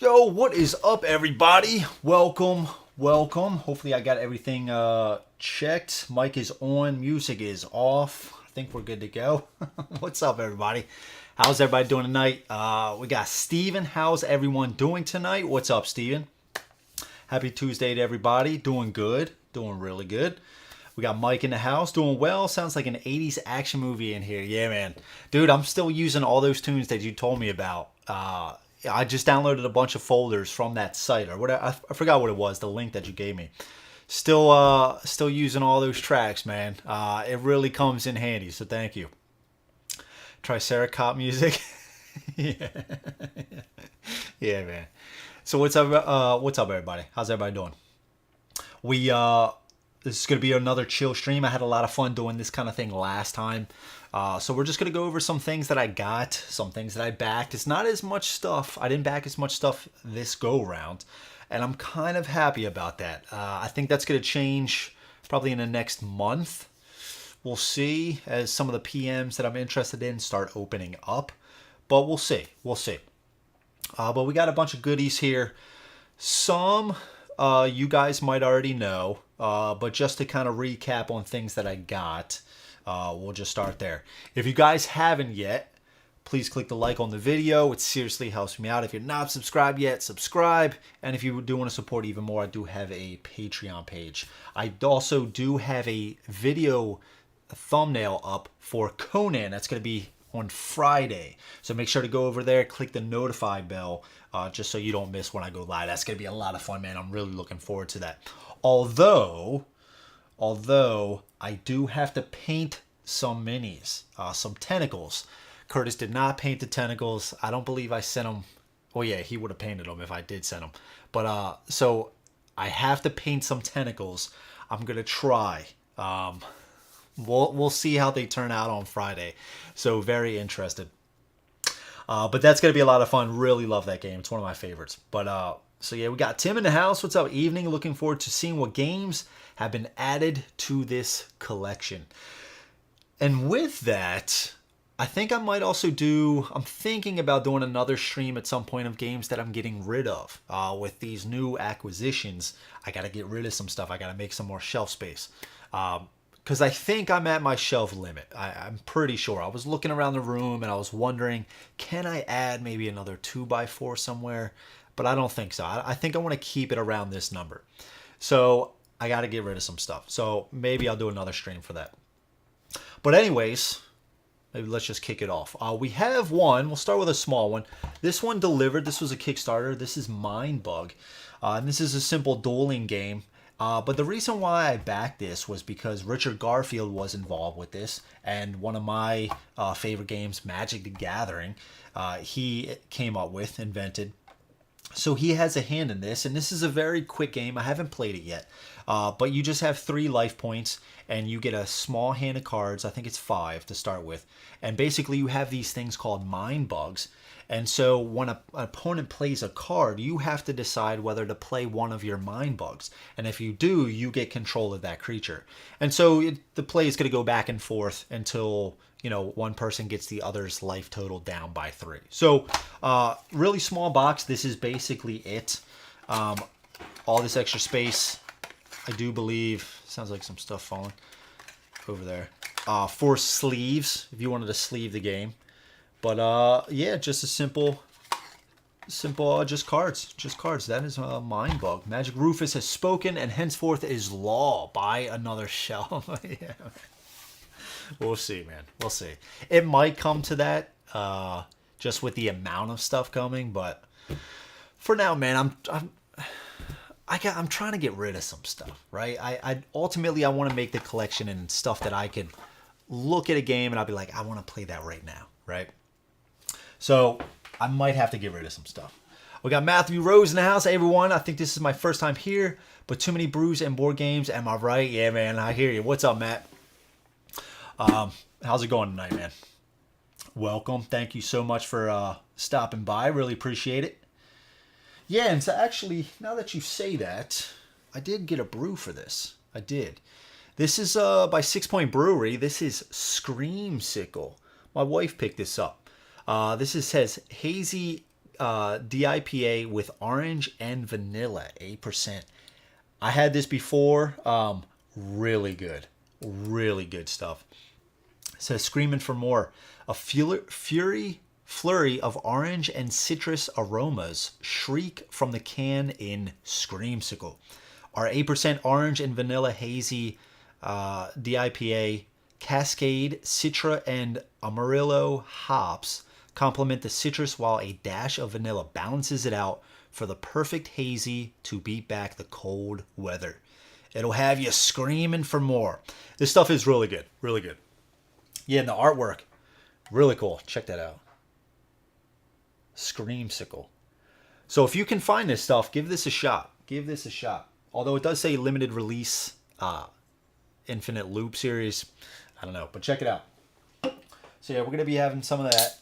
Yo, what is up, everybody? Welcome. Hopefully I got everything checked. Mic is on, music is off. I think we're good to go. What's up, everybody? How's everybody doing tonight? We got Steven. How's everyone doing tonight? What's up, Steven? Happy Tuesday to everybody. Doing good. Doing really good. We got Mike in the house. Doing well. Sounds like an 80s action movie in here. Yeah, man. Dude, I'm still using all those tunes that you told me about. I just downloaded a bunch of folders from that site or whatever. I forgot what it was, the link that you gave me. Still using all those tracks, man. It really comes in handy, so thank you. Triceracop music. Yeah. Yeah, man. So what's up, everybody? How's everybody doing? This is going to be another chill stream. I had a lot of fun doing this kind of thing last time. So we're just going to go over some things that I got, some things that I backed. It's not as much stuff. I didn't back as much stuff this go round. And I'm kind of happy about that. I think that's going to change probably in the next month. We'll see as some of the PMs that I'm interested in start opening up. But we'll see. But we got a bunch of goodies here. Some you guys might already know. But just to kind of recap on things that I got, we'll just start there. If you guys haven't yet, please click the like on the video. It seriously helps me out. If you're not subscribed yet, subscribe. And if you do want to support even more, I do have a Patreon page. I also do have a video thumbnail up for Conan. That's going to be on Friday. So make sure to go over there, click the notify bell, just so you don't miss when I go live. That's going to be a lot of fun, man. I'm really looking forward to that. Although I do have to paint some minis, some tentacles. Curtis did not paint the tentacles. I don't believe I sent him. Well, yeah, he would have painted them if I did send them. But so I have to paint some tentacles. I'm gonna try. We'll see how they turn out on Friday. So very interested. But that's gonna be a lot of fun. Really love that game. It's one of my favorites. But so yeah, we got Tim in the house. What's up, evening? Looking forward to seeing what games have been added to this collection. And with that, I think I might also I'm thinking about doing another stream at some point of games that I'm getting rid of. With these new acquisitions, I got to get rid of some stuff. I got to make some more shelf space. Because I think I'm at my shelf limit. I'm pretty sure. I was looking around the room and I was wondering, can I add maybe another 2x4 somewhere? But I don't think so. I think I want to keep it around this number. So I got to get rid of some stuff. So maybe I'll do another stream for that. But anyways, maybe let's just kick it off. We have one. We'll start with a small one. This one delivered. This was a Kickstarter. This is Mindbug. And this is a simple dueling game. But the reason why I backed this was because Richard Garfield was involved with this. And one of my favorite games, Magic the Gathering, he came up with, invented. So he has a hand in this, and this is a very quick game. I haven't played it yet, but you just have 3 life points, and you get a small hand of cards. I think it's 5 to start with, and basically you have these things called mind bugs. And so when an opponent plays a card, you have to decide whether to play one of your mind bugs, and if you do, you get control of that creature. And so the play is going to go back and forth until one person gets the other's life total down by 3. So really small box. This is basically it. All this extra space, I do believe, sounds like some stuff falling over there, for sleeves if you wanted to sleeve the game. But yeah, just a simple just cards. That is a mind bug. Magic Rufus has spoken, and henceforth is law. Buy another shell. Yeah. We'll see, man. We'll see. It might come to that, just with the amount of stuff coming. But for now, man, I'm trying to get rid of some stuff, right? I ultimately want to make the collection and stuff that I could look at a game and I'll be like, I want to play that right now, right? So I might have to get rid of some stuff. We got Matthew Rose in the house. Hey, everyone. I think this is my first time here, but too many brews and board games. Am I right? Yeah, man. I hear you. What's up, Matt? How's it going tonight, man? Welcome. Thank you so much for stopping by. Really appreciate it. Yeah, and so actually, now that you say that, I did get a brew for this. I did. This is by 6 Point Brewery. This is Screamsicle. My wife picked this up. This says hazy DIPA with orange and vanilla, 8%. I had this before. Really good. Really good stuff. It says screaming for more. A flurry of orange and citrus aromas shriek from the can in Screamsicle. Our 8% orange and vanilla hazy DIPA, Cascade, Citra, and Amarillo hops complement the citrus, while a dash of vanilla balances it out for the perfect hazy to beat back the cold weather. It'll have you screaming for more. This stuff is really good. Really good. Yeah, and the artwork, really cool. Check that out. Screamsicle. So if you can find this stuff, give this a shot. Give this a shot. Although it does say limited release, infinite loop series. I don't know, but check it out. So yeah, we're going to be having some of that.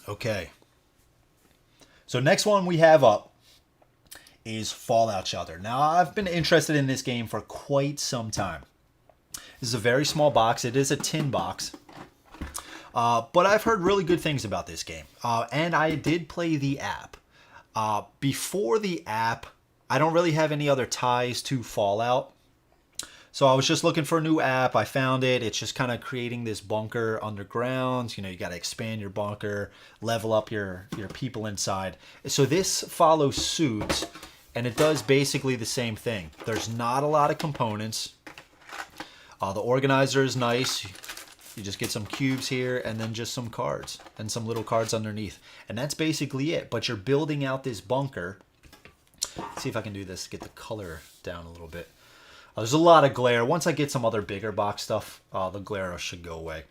Okay. So next one we have up is Fallout Shelter. Now, I've been interested in this game for quite some time. This is a very small box. It is a tin box. But I've heard really good things about this game. And I did play the app. Before the app, I don't really have any other ties to Fallout. So I was just looking for a new app. I found it. It's just kind of creating this bunker underground. You know, you got to expand your bunker, level up your people inside. So this follows suit, and it does basically the same thing. There's not a lot of components. The organizer is nice. You just get some cubes here and then just some cards and some little cards underneath. And that's basically it. But you're building out this bunker. Let's see if I can do this to get the color down a little bit. There's a lot of glare. Once I get some other bigger box stuff, the glare should go away.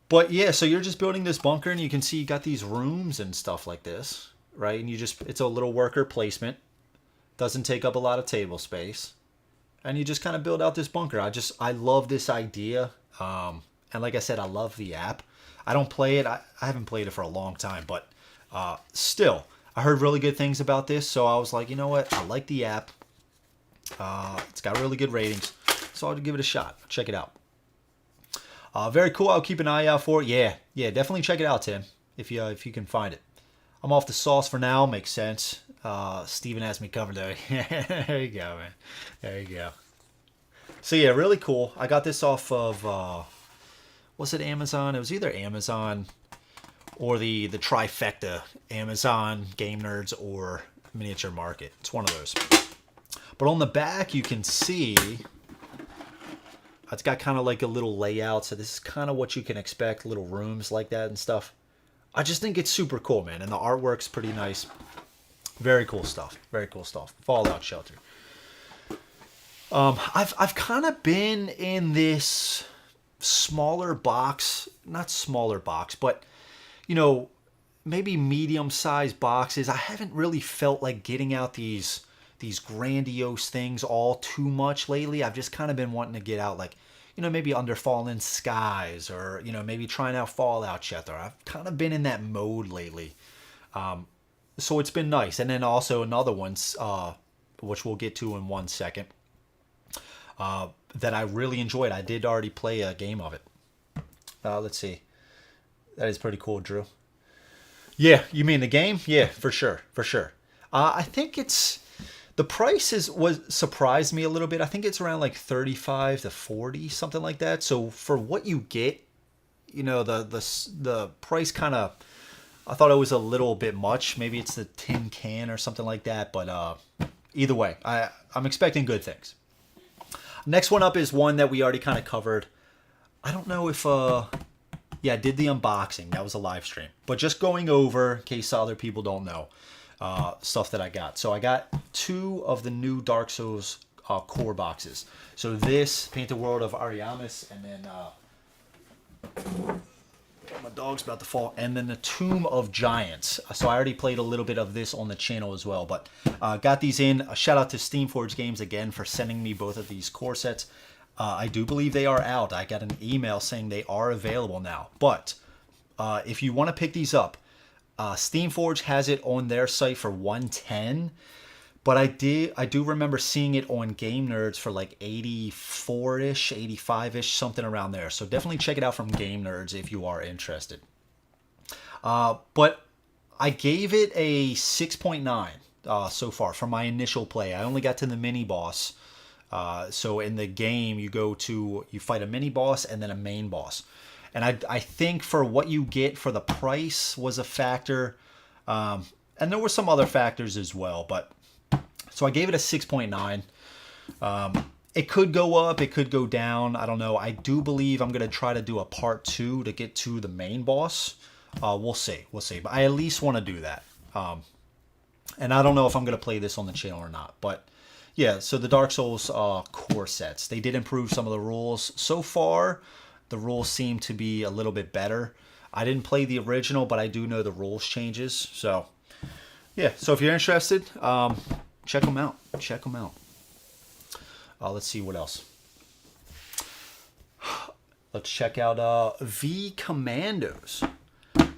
But yeah, so you're just building this bunker, and you can see you got these rooms and stuff like this, right? And it's a little worker placement. Doesn't take up a lot of table space. And you just kind of build out this bunker. I love this idea. And like I said, I love the app. I don't play it. I haven't played it for a long time, but still, I heard really good things about this. So I was like, you know what? I like the app. It's got really good ratings, so I'll give it a shot. Check it out. Very cool. I'll keep an eye out for it. Yeah, definitely check it out, Tim, if you can find it. I'm off the sauce for now. Makes sense. Steven has me covered though. There you go, man. There you go. So yeah, really cool. I got this off of was it Amazon? It was either Amazon or the trifecta: Amazon, Game Nerds, or Miniature Market. It's one of those. But on the back, you can see it's got kind of like a little layout. So this is kind of what you can expect, little rooms like that and stuff. I just think it's super cool, man. And the artwork's pretty nice. Very cool stuff. Very cool stuff. Fallout Shelter. I've kind of been in this smaller box, not smaller box, but, you know, maybe medium-sized boxes. I haven't really felt like getting out these grandiose things all too much lately. I've just kind of been wanting to get out, like, you know, maybe Under Fallen Skies, or, you know, maybe trying out Fallout Shelter. I've kind of been in that mode lately. So it's been nice. And then also another one, which we'll get to in 1 second, that I really enjoyed. I did already play a game of it. Let's see. That is pretty cool, Drew. Yeah, you mean the game? Yeah, for sure. For sure. I think the price surprised me a little bit. I think it's around like 35 to 40, something like that. So for what you get, you know, the price kind of, I thought it was a little bit much. Maybe it's the tin can or something like that. But either way, I'm expecting good things. Next one up is one that we already kind of covered. I don't know if, yeah, I did the unboxing. That was a live stream. But just going over, in case other people don't know, stuff that I got. So I got 2 of the new Dark Souls core boxes. So this, Painted World of Ariamis, and then my dog's about to fall, and then the Tomb of Giants. So I already played a little bit of this on the channel as well, but got these in. A shout out to Steamforged Games again for sending me both of these core sets. I do believe they are out. I got an email saying they are available now. But if you want to pick these up, Steamforged has it on their site for $110. But I do remember seeing it on Game Nerds for like 84-ish, 85-ish, something around there. So definitely check it out from Game Nerds if you are interested. But I gave it a 6.9 so far for my initial play. I only got to the mini boss. So in the game, you fight a mini boss and then a main boss. And I think for what you get for the price was a factor. And there were some other factors as well. But so I gave it a 6.9. It could go up, it could go down. I don't know. I do believe I'm going to try to do a part 2 to get to the main boss. We'll see. But I at least want to do that. And I don't know if I'm going to play this on the channel or not. But yeah, so the Dark Souls core sets. They did improve some of the rules. So far, the rules seem to be a little bit better. I didn't play the original, but I do know the rules changes. So yeah, so if you're interested, check them out. Let's see what else. Let's check out V-Commandos.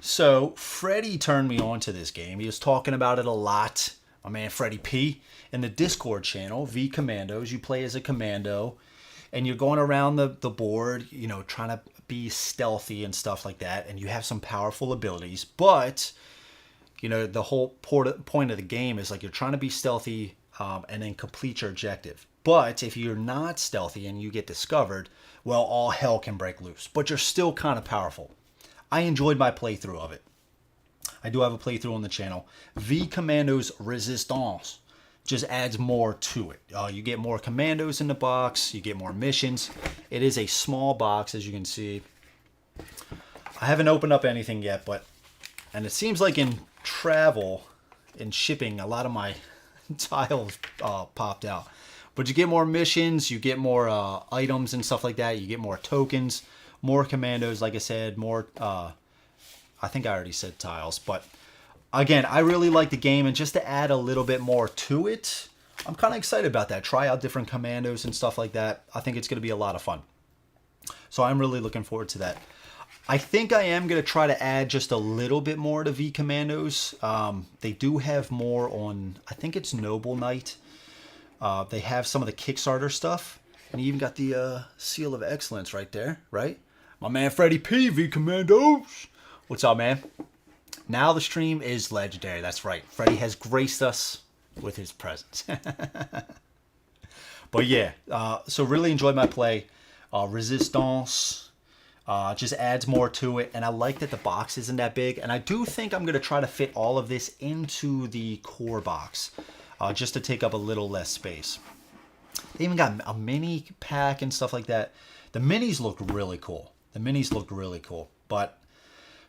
So Freddie turned me on to this game. He was talking about it a lot. My man Freddie P in the Discord channel, V-Commandos. You play as a commando, and you're going around the board, you know, trying to be stealthy and stuff like that. And you have some powerful abilities, but you know the whole point of the game is like you're trying to be stealthy and then complete your objective. But if you're not stealthy and you get discovered, well, all hell can break loose. But you're still kind of powerful. I enjoyed my playthrough of it. I do have a playthrough on the channel. V-Commandos Resistance just adds more to it. You get more commandos in the box. You get more missions. It is a small box, as you can see. I haven't opened up anything yet, and it seems like in travel and shipping, a lot of my tiles popped out. But you get more missions, you get more items and stuff like that. You get more tokens, more commandos, like I said, more, I think I already said tiles. But again, I really like the game, and just to add a little bit more to it, I'm kind of excited about that. Try out different commandos and stuff like that. I think it's going to be a lot of fun. So I'm really looking forward to that. I think I am going to try to add just a little bit more to V-Commandos. They do have more on, I think it's Noble Knight. They have some of the Kickstarter stuff. And you even got the Seal of Excellence right there, right? My man Freddie P, V-Commandos. What's up, man? Now the stream is legendary. That's right. Freddie has graced us with his presence. But yeah, so really enjoyed my play. Resistance just adds more to it. And I like that the box isn't that big. And I do think I'm going to try to fit all of this into the core box. Just to take up a little less space. They even got a mini pack and stuff like that. The minis look really cool. But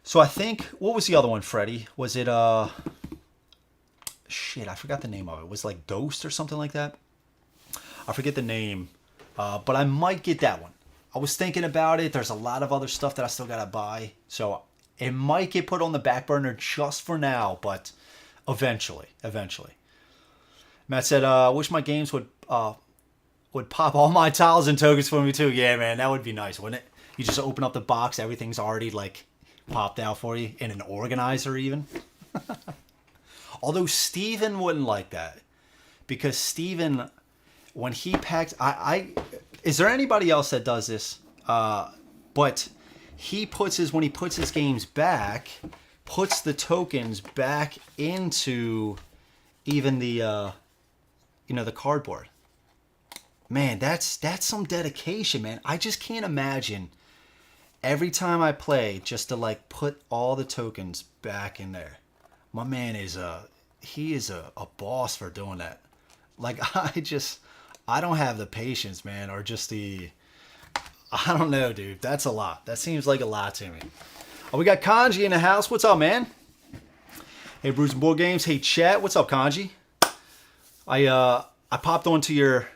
so I think, what was the other one, Freddie? Was it shit, I forgot the name of it. It was like Ghost or something like that. I forget the name. But I might get that one. I was thinking about it. There's a lot of other stuff that I still gotta buy. So it might get put on the back burner just for now, but eventually. Matt said, wish my games would pop all my tiles and tokens for me too. Yeah, man, that would be nice, wouldn't it? You just open up the box, everything's already like popped out for you in an organizer even. Although Steven wouldn't like that. Because Steven, when he packs, is there anybody else that does this? But when he puts his games back, puts the tokens back into even the the cardboard. Man, that's some dedication, man. I just can't imagine every time I play just to like put all the tokens back in there. My man is a boss for doing that. Like I don't have the patience, man, or just I don't know, dude. That's a lot. That seems like a lot to me. Oh, we got Kanji in the house. What's up, man? Hey, Brews and Board Games. Hey, chat. What's up, Kanji? I popped onto your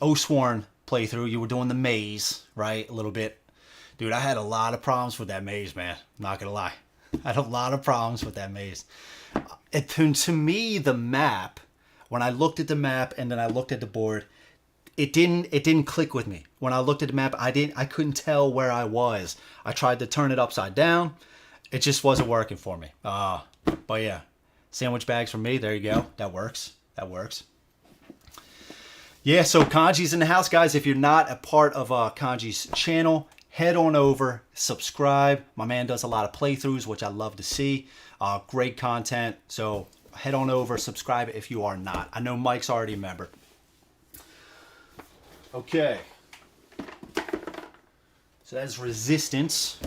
Oathsworn playthrough. You were doing the maze, right? A little bit. Dude, I had a lot of problems with that maze, man. I'm not going to lie. I had a lot of problems with that maze. To me, the map, when I looked at the map and then I looked at the board, it didn't click with me. When I looked at the map, I couldn't tell where I was. I tried to turn it upside down. It just wasn't working for me. But yeah. Sandwich bags for me. There you go. That works. That works. Yeah, so Kanji's in the house, guys. If you're not a part of Kanji's channel, head on over, subscribe. My man does a lot of playthroughs, which I love to see. Great content. So head on over, subscribe if you are not. I know Mike's already a member. Okay. So that's Resistance.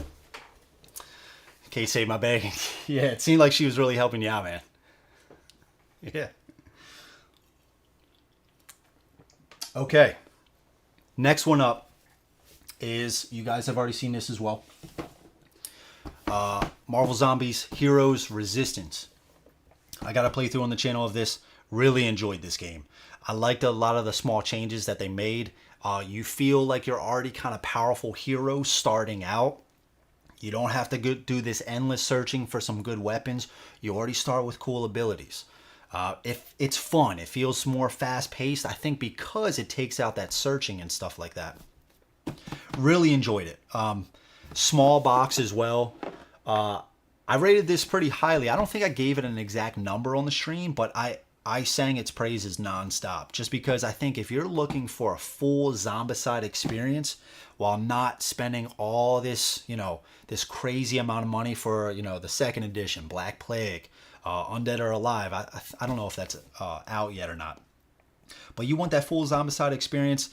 Okay, save my bag. Yeah, it seemed like she was really helping you out, man. Yeah. Okay. Next one up is, you guys have already seen this as well. Marvel Zombies Heroes Resistance. I got a playthrough on the channel of this. Really enjoyed this game. I liked a lot of the small changes that they made. You feel like you're already kind of powerful hero starting out. You don't have to do this endless searching for some good weapons. You already start with cool abilities. If it's fun, it feels more fast-paced, I think, because it takes out that searching and stuff like that. Really enjoyed it. Small box as well. I rated this pretty highly. I don't think I gave it an exact number on the stream, but I sang its praises nonstop, just because I think if you're looking for a full Zombicide experience while not spending all this, this crazy amount of money for, the second edition, Black Plague, Undead or Alive. I don't know if that's out yet or not. But you want that full Zombicide experience,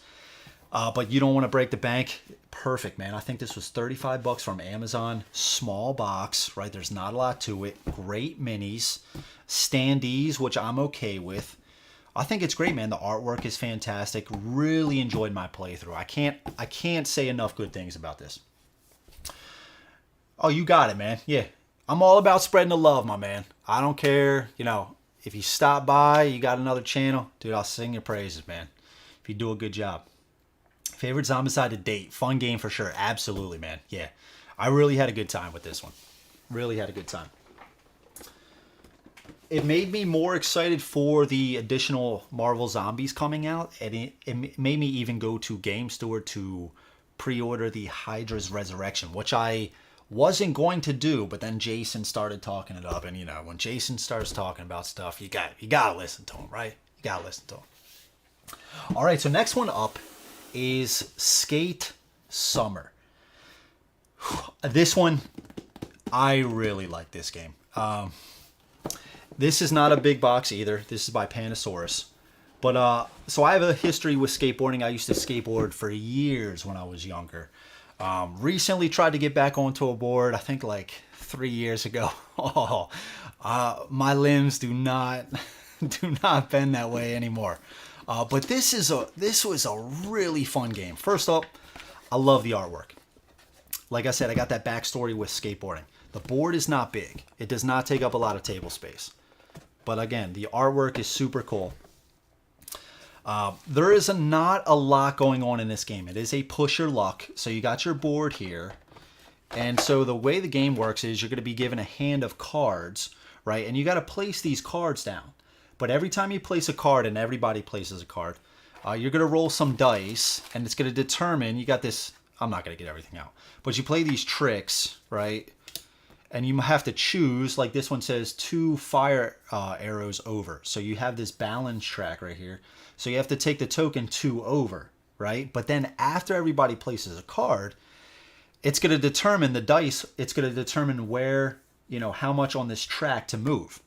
but you don't want to break the bank. Perfect, man. I think this was $35 from Amazon. Small box, right? There's not a lot to it. Great minis. Standees, which I'm okay with. I think it's great, man. The artwork is fantastic. Really enjoyed my playthrough. I can't say enough good things about this. Oh, you got it, man. Yeah. I'm all about spreading the love, my man. I don't care, if you stop by, you got another channel, dude, I'll sing your praises, man. If you do a good job. Favorite Zombicide to date. Fun game for sure. Absolutely, man. Yeah. I really had a good time with this one. Really had a good time. It made me more excited for the additional Marvel Zombies coming out, and it made me even go to Game Store to pre-order the Hydra's Resurrection, which I wasn't going to do, but then Jason started talking it up, and when Jason starts talking about stuff, you gotta listen to him, right? You gotta listen to him. All right, so next one up is Skate Summer. This one, I really like this game. This is not a big box either. This is by Panasaurus. But, so I have a history with skateboarding. I used to skateboard for years when I was younger. Recently tried to get back onto a board, I think like 3 years ago. My limbs do not bend that way anymore. But this was a really fun game. First up, I love the artwork. Like I said, I got that backstory with skateboarding. The board is not big. It does not take up a lot of table space. But again, the artwork is super cool. There is not a lot going on in this game. It is a push your luck. So you got your board here. And so the way the game works is you're going to be given a hand of cards, right? And you got to place these cards down. But every time you place a card, and everybody places a card, you're going to roll some dice. And it's going to determine, you got this, I'm not going to get everything out. But you play these tricks, right? And you have to choose, like this one says, 2 fire arrows over. So you have this balance track right here. So you have to take the token 2 over, right? But then after everybody places a card, it's going to determine the dice. It's going to determine where, how much on this track to move.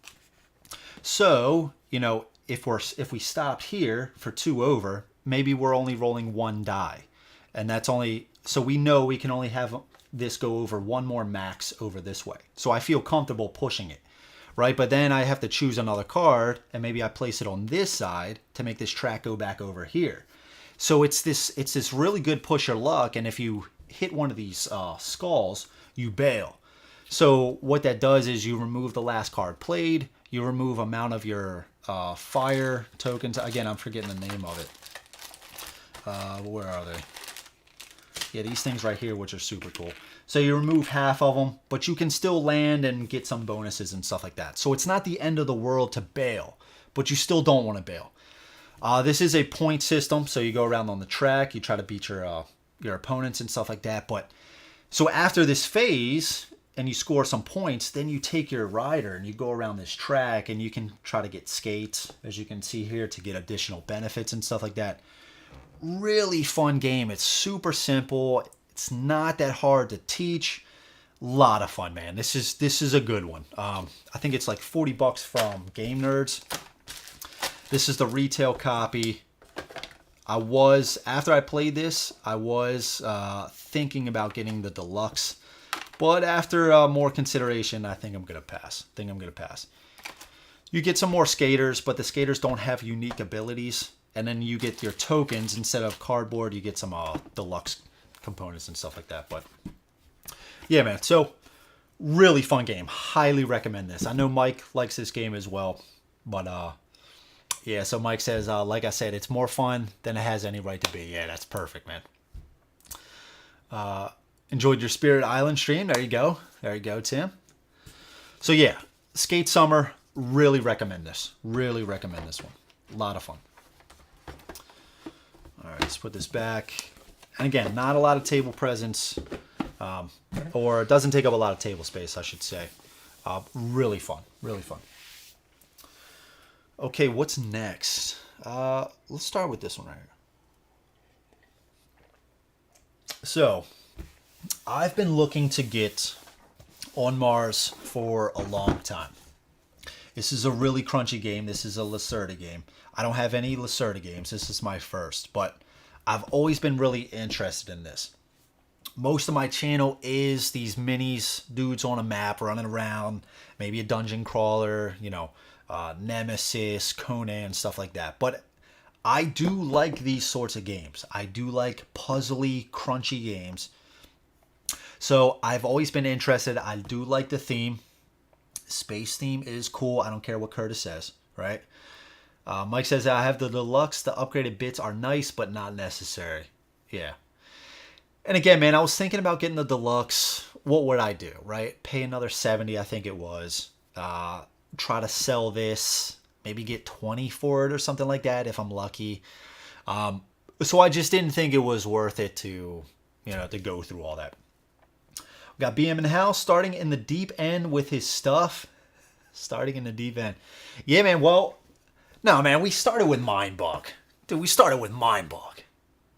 So, if we stopped here for 2 over, maybe we're only rolling 1 die. And that's only, so we know we can only have this go over 1 more max over this way. So I feel comfortable pushing it, right? But then I have to choose another card, and maybe I place it on this side to make this track go back over here. So it's this really good push your luck, and if you hit one of these skulls, you bail. So what that does is you remove the last card played, you remove amount of your fire tokens. Again, I'm forgetting the name of it. Where are they? Yeah, these things right here, which are super cool. So you remove half of them, but you can still land and get some bonuses and stuff like that. So it's not the end of the world to bail, but you still don't want to bail. This is a point system, so you go around on the track, you try to beat your opponents and stuff like that. But so after this phase, and you score some points, then you take your rider and you go around this track and you can try to get skates, as you can see here, to get additional benefits and stuff like that. Really fun game. It's super simple. It's not that hard to teach. Lot of fun, man. This is a good one. I think it's like $40 from Game Nerds. This is the retail copy. After I played this, I was thinking about getting the deluxe, but after more consideration, I think I'm gonna pass. You get some more skaters, but the skaters don't have unique abilities, and then you get your tokens instead of cardboard. You get some deluxe components and stuff like that. But yeah, man. So really fun game. Highly recommend this. I know Mike likes this game as well, but yeah. So Mike says, like I said, it's more fun than it has any right to be. Yeah, that's perfect, man. Enjoyed your Spirit Island stream. There you go. There you go, Tim. So yeah, Skate Summer. Really recommend this. Really recommend this one. A lot of fun. All right, let's put this back. And again, not a lot of table presence, or it doesn't take up a lot of table space, I should say. Really fun. Really fun. Okay, what's next? Let's start with this one right here. So, I've been looking to get On Mars for a long time. This is a really crunchy game. This is a Lacerda game. I don't have any Lacerda games. This is my first, but I've always been really interested in this. Most of my channel is these minis, dudes on a map running around, maybe a dungeon crawler, you know, Nemesis, Conan, stuff like that. But I do like these sorts of games. I do like puzzly, crunchy games. So I've always been interested. I do like the theme. Space theme is cool. I don't care what Curtis says, right? Mike says, I have the deluxe. The upgraded bits are nice, but not necessary. Yeah. And again, man, I was thinking about getting the deluxe. What would I do, right? Pay another 70, I think it was. Try to sell this. Maybe get 20 for it or something like that if I'm lucky. So I just didn't think it was worth it to, to go through all that. We got BM in the house, starting in the deep end with his stuff. Starting in the deep end. Yeah, man, well, no, man, we started with Mindbug. Dude, we started with Mindbug.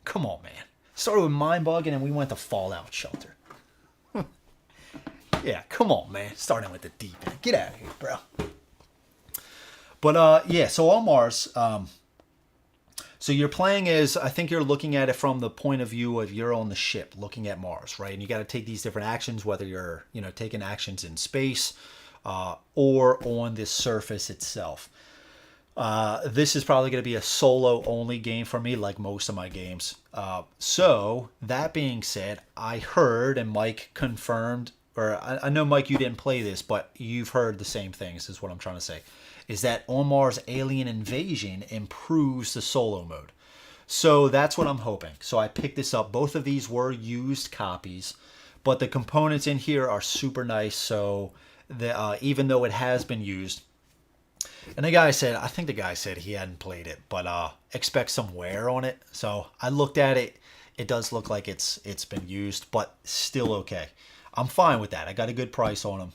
Come on, man. Started with Mindbug, and then we went to Fallout Shelter. Yeah, come on, man. Starting with the deep end. Get out of here, bro. But, yeah, so on Mars, so you're playing as, I think you're looking at it from the point of view of you're on the ship looking at Mars, right? And you got to take these different actions, whether you're, taking actions in space or on this surface itself. This is probably going to be a solo only game for me, like most of my games. So that being said, I heard, and Mike confirmed, or I know, Mike, you didn't play this, but you've heard the same things is what I'm trying to say, is that On Mars Alien Invasion improves the solo mode. So that's what I'm hoping. So I picked this up. Both of these were used copies, but the components in here are super nice. So even though it has been used, and I think the guy said he hadn't played it, but expect some wear on it. So I looked at it. It does look like it's been used, but still okay. I'm fine with that. I got a good price on them.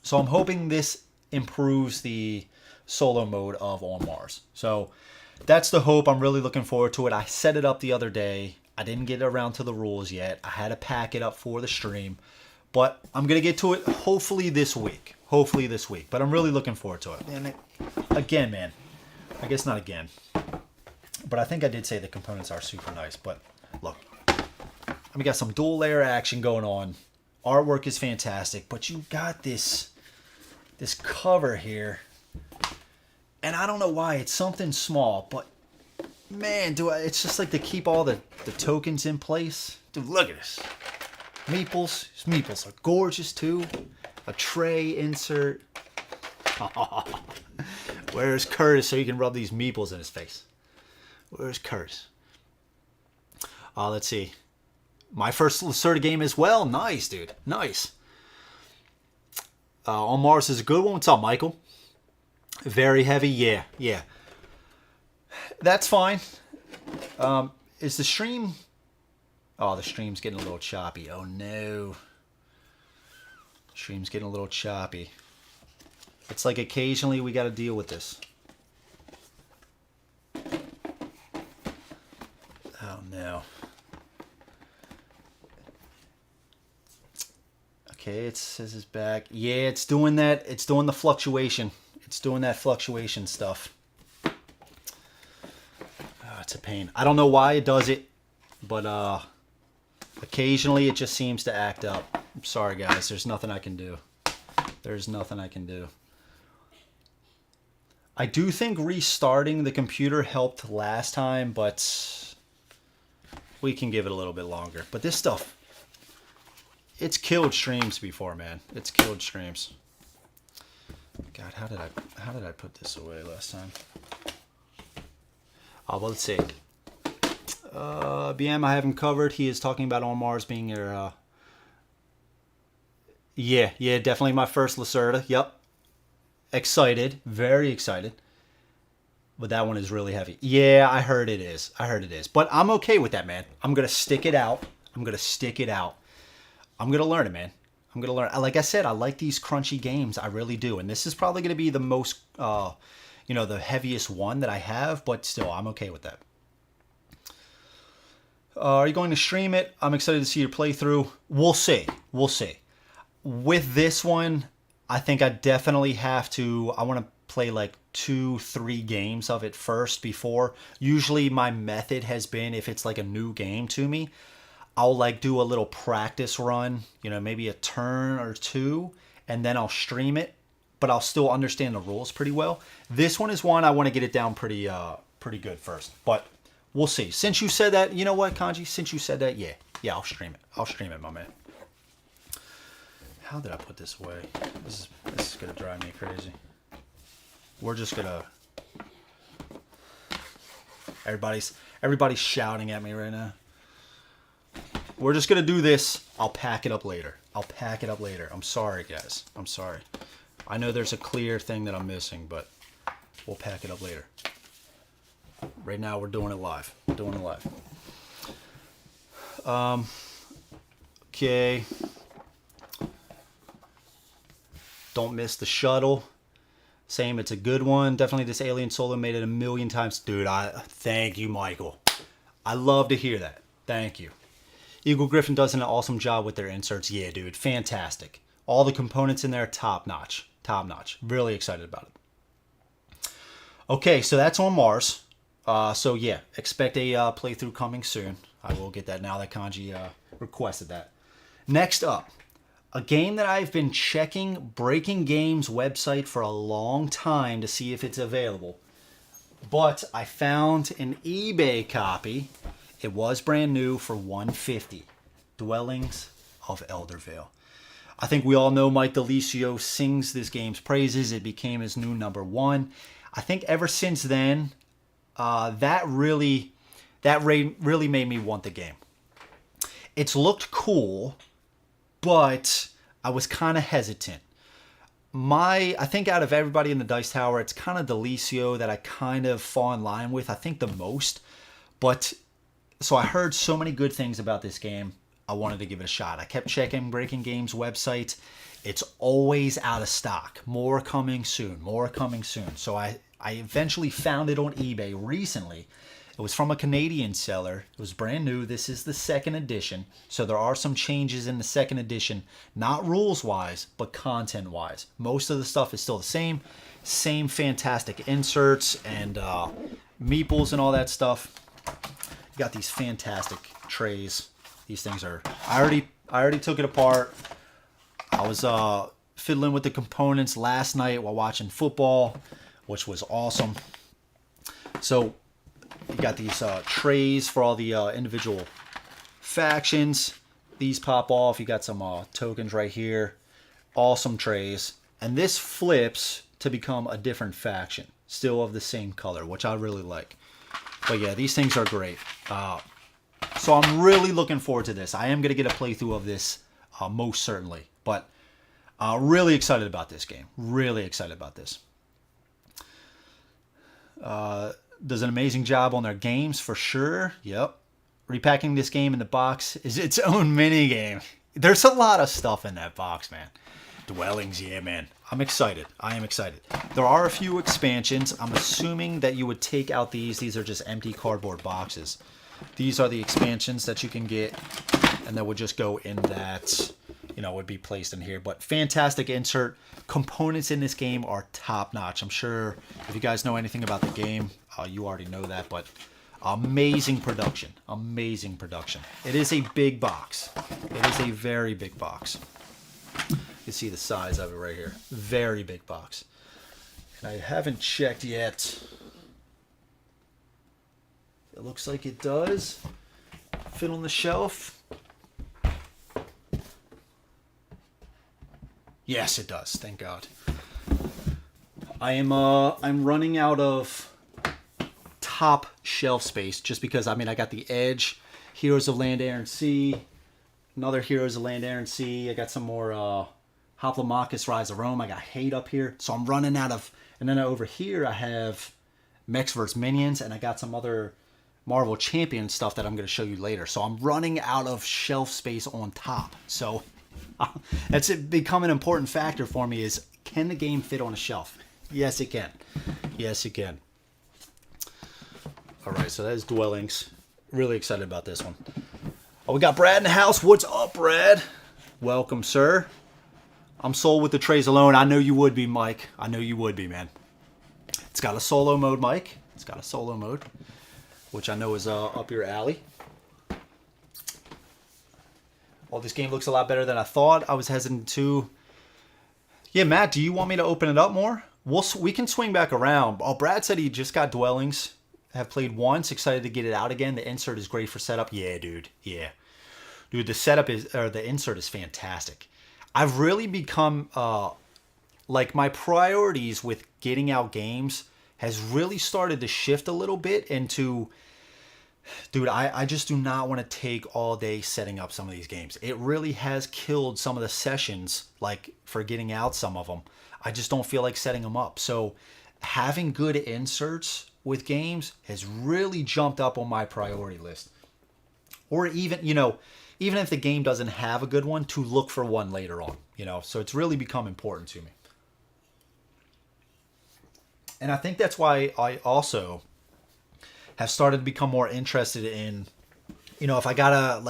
So I'm hoping this improves the solo mode of On Mars. So that's the hope. I'm really looking forward to it. I set it up the other day. I didn't get around to the rules yet. I had to pack it up for the stream, but I'm going to get to it hopefully this week. But I'm really looking forward to it. And again, man, I guess not again, but I think I did say the components are super nice. But look, we got some dual layer action going on. Artwork is fantastic, but you got this cover here, and I don't know why it's something small, but man, it's just like to keep all the tokens in place. Dude, look at this. Meeples. These meeples are gorgeous too. A tray insert. Where's Curtis so you can rub these meeples in his face? Where's Curtis? Let's see. My first Lacerda game as well. Nice, dude. Nice. On Mars is a good one. What's up, Michael? Very heavy. Yeah. That's fine. Is the stream... Oh, the stream's getting a little choppy. Oh, no. Stream's getting a little choppy. It's like occasionally we got to deal with this. Oh no. Okay, it says it's back. Yeah, it's doing that. It's doing the fluctuation. It's doing that fluctuation stuff. Oh, it's a pain. I don't know why it does it, but occasionally it just seems to act up. I'm sorry, guys. There's nothing I can do. There's nothing I can do. I do think restarting the computer helped last time, but we can give it a little bit longer. But this stuff, it's killed streams before, man. It's killed streams. God, how did I put this away last time? Oh, well, let's see. BM, I haven't covered. He is talking about On Mars being your... Yeah, definitely my first Lacerda. Yep. Excited. Very excited. But that one is really heavy. Yeah, I heard it is. But I'm okay with that, man. I'm going to stick it out. I'm going to learn it, man. I'm going to learn. Like I said, I like these crunchy games. I really do. And this is probably going to be the most, the heaviest one that I have. But still, I'm okay with that. Are you going to stream it? I'm excited to see your playthrough. We'll see. With this one, I think I definitely have to... I want to play like 2-3 games of it first before. Usually my method has been, if it's like a new game to me, I'll like do a little practice run, maybe a turn or two, and then I'll stream it, but I'll still understand the rules pretty well. This one is one I want to get it down pretty good first, but we'll see. Since you said that, you know what, Kanji? Since you said that, yeah, I'll stream it, my man. How did I put this away? This is gonna drive me crazy. We're just gonna... Everybody's shouting at me right now. We're just gonna do this. I'll pack it up later. I'm sorry, guys. I'm sorry. I know there's a clear thing that I'm missing, but we'll pack it up later. Right now, we're doing it live. Okay. Don't miss the shuttle. Same, it's a good one. Definitely this Alien Solo made it 1,000,000 times. Dude, thank you, Michael. I love to hear that. Thank you. Eagle Griffin does an awesome job with their inserts. Yeah, dude, fantastic. All the components in there, top notch. Really excited about it. Okay, so that's On Mars. So yeah, expect a playthrough coming soon. I will get that now that Kanji requested that. Next up, a game that I've been checking Breaking Games website for a long time to see if it's available. But I found an eBay copy. It was brand new for $150. Dwellings of Eldervale. I think we all know Mike DeLisio sings this game's praises. It became his new #1. I think ever since then, that really made me want the game. It's looked cool, but I was kind of hesitant. I think out of everybody in the Dice Tower, it's kind of DeLisio that I kind of fall in line with, I think the most. But, so I heard so many good things about this game, I wanted to give it a shot. I kept checking Breaking Games website. It's always out of stock. More coming soon. So I eventually found it on eBay recently. It was from a Canadian seller. It was brand new. This is the second edition. So there are some changes in the second edition. Not rules-wise, but content-wise. Most of the stuff is still the same. Same fantastic inserts and meeples and all that stuff. You got these fantastic trays. These things are... I already took it apart. I was fiddling with the components last night while watching football, which was awesome. So... you got these trays for all the individual factions. These pop off. You got some tokens right here. Awesome trays. And this flips to become a different faction. Still of the same color, which I really like. But yeah, these things are great. So I'm really looking forward to this. I am going to get a playthrough of this most certainly. But really excited about this game. Really excited about this. Does an amazing job on their games for sure. Yep. Repacking this game in the box is its own mini game. There's a lot of stuff in that box, man. Dwellings, yeah, man. I'm excited. I am excited. There are a few expansions. I'm assuming that you would take out these. These are just empty cardboard boxes. These are the expansions that you can get, and that would just go in that, you know, would be placed in here. But fantastic insert. Components in this game are top-notch. I'm sure if you guys know anything about the game, you already know that, but amazing production. Amazing production. It is a big box. It is a very big box. You see the size of it right here. Very big box. And I haven't checked yet. It looks like it does fit on the shelf. Yes, it does. Thank God. I'm running out of top shelf space just because, I mean, I got the Edge, Heroes of Land, Air, and Sea, another Heroes of Land, Air, and Sea. I got some more Hoplomachus, Rise of Rome. I got Hate up here. So I'm running out of... And then over here I have Mechs vs. Minions, and I got some other Marvel Champion stuff that I'm going to show you later. So I'm running out of shelf space on top. So that's become an important factor for me is, can the game fit on a shelf? Yes, it can. Yes, it can. All right, so that is Dwellings. Really excited about this one. Oh, we got Brad in the house. What's up, Brad? Welcome, sir. I'm sold with the trays alone. I know you would be, Mike. I know you would be, man. It's got a solo mode, Mike. It's got a solo mode, which I know is up your alley. Oh, this game looks a lot better than I thought. I was hesitant to. Yeah, Matt, do you want me to open it up more? We can swing back around. Oh, Brad said he just got Dwellings. Have played once. Excited to get it out again. The insert is great for setup. Yeah, dude. Yeah. Dude, the setup is, or the insert is fantastic. I've really become, like, my priorities with getting out games has really started to shift a little bit into, dude, I just do not want to take all day setting up some of these games. It really has killed some of the sessions, like, for getting out some of them. I just don't feel like setting them up. So having good inserts with games has really jumped up on my priority list. Or even, you know, even if the game doesn't have a good one, to look for one later on, you know. So it's really become important to me. And I think that's why I also have started to become more interested in, you know, if I got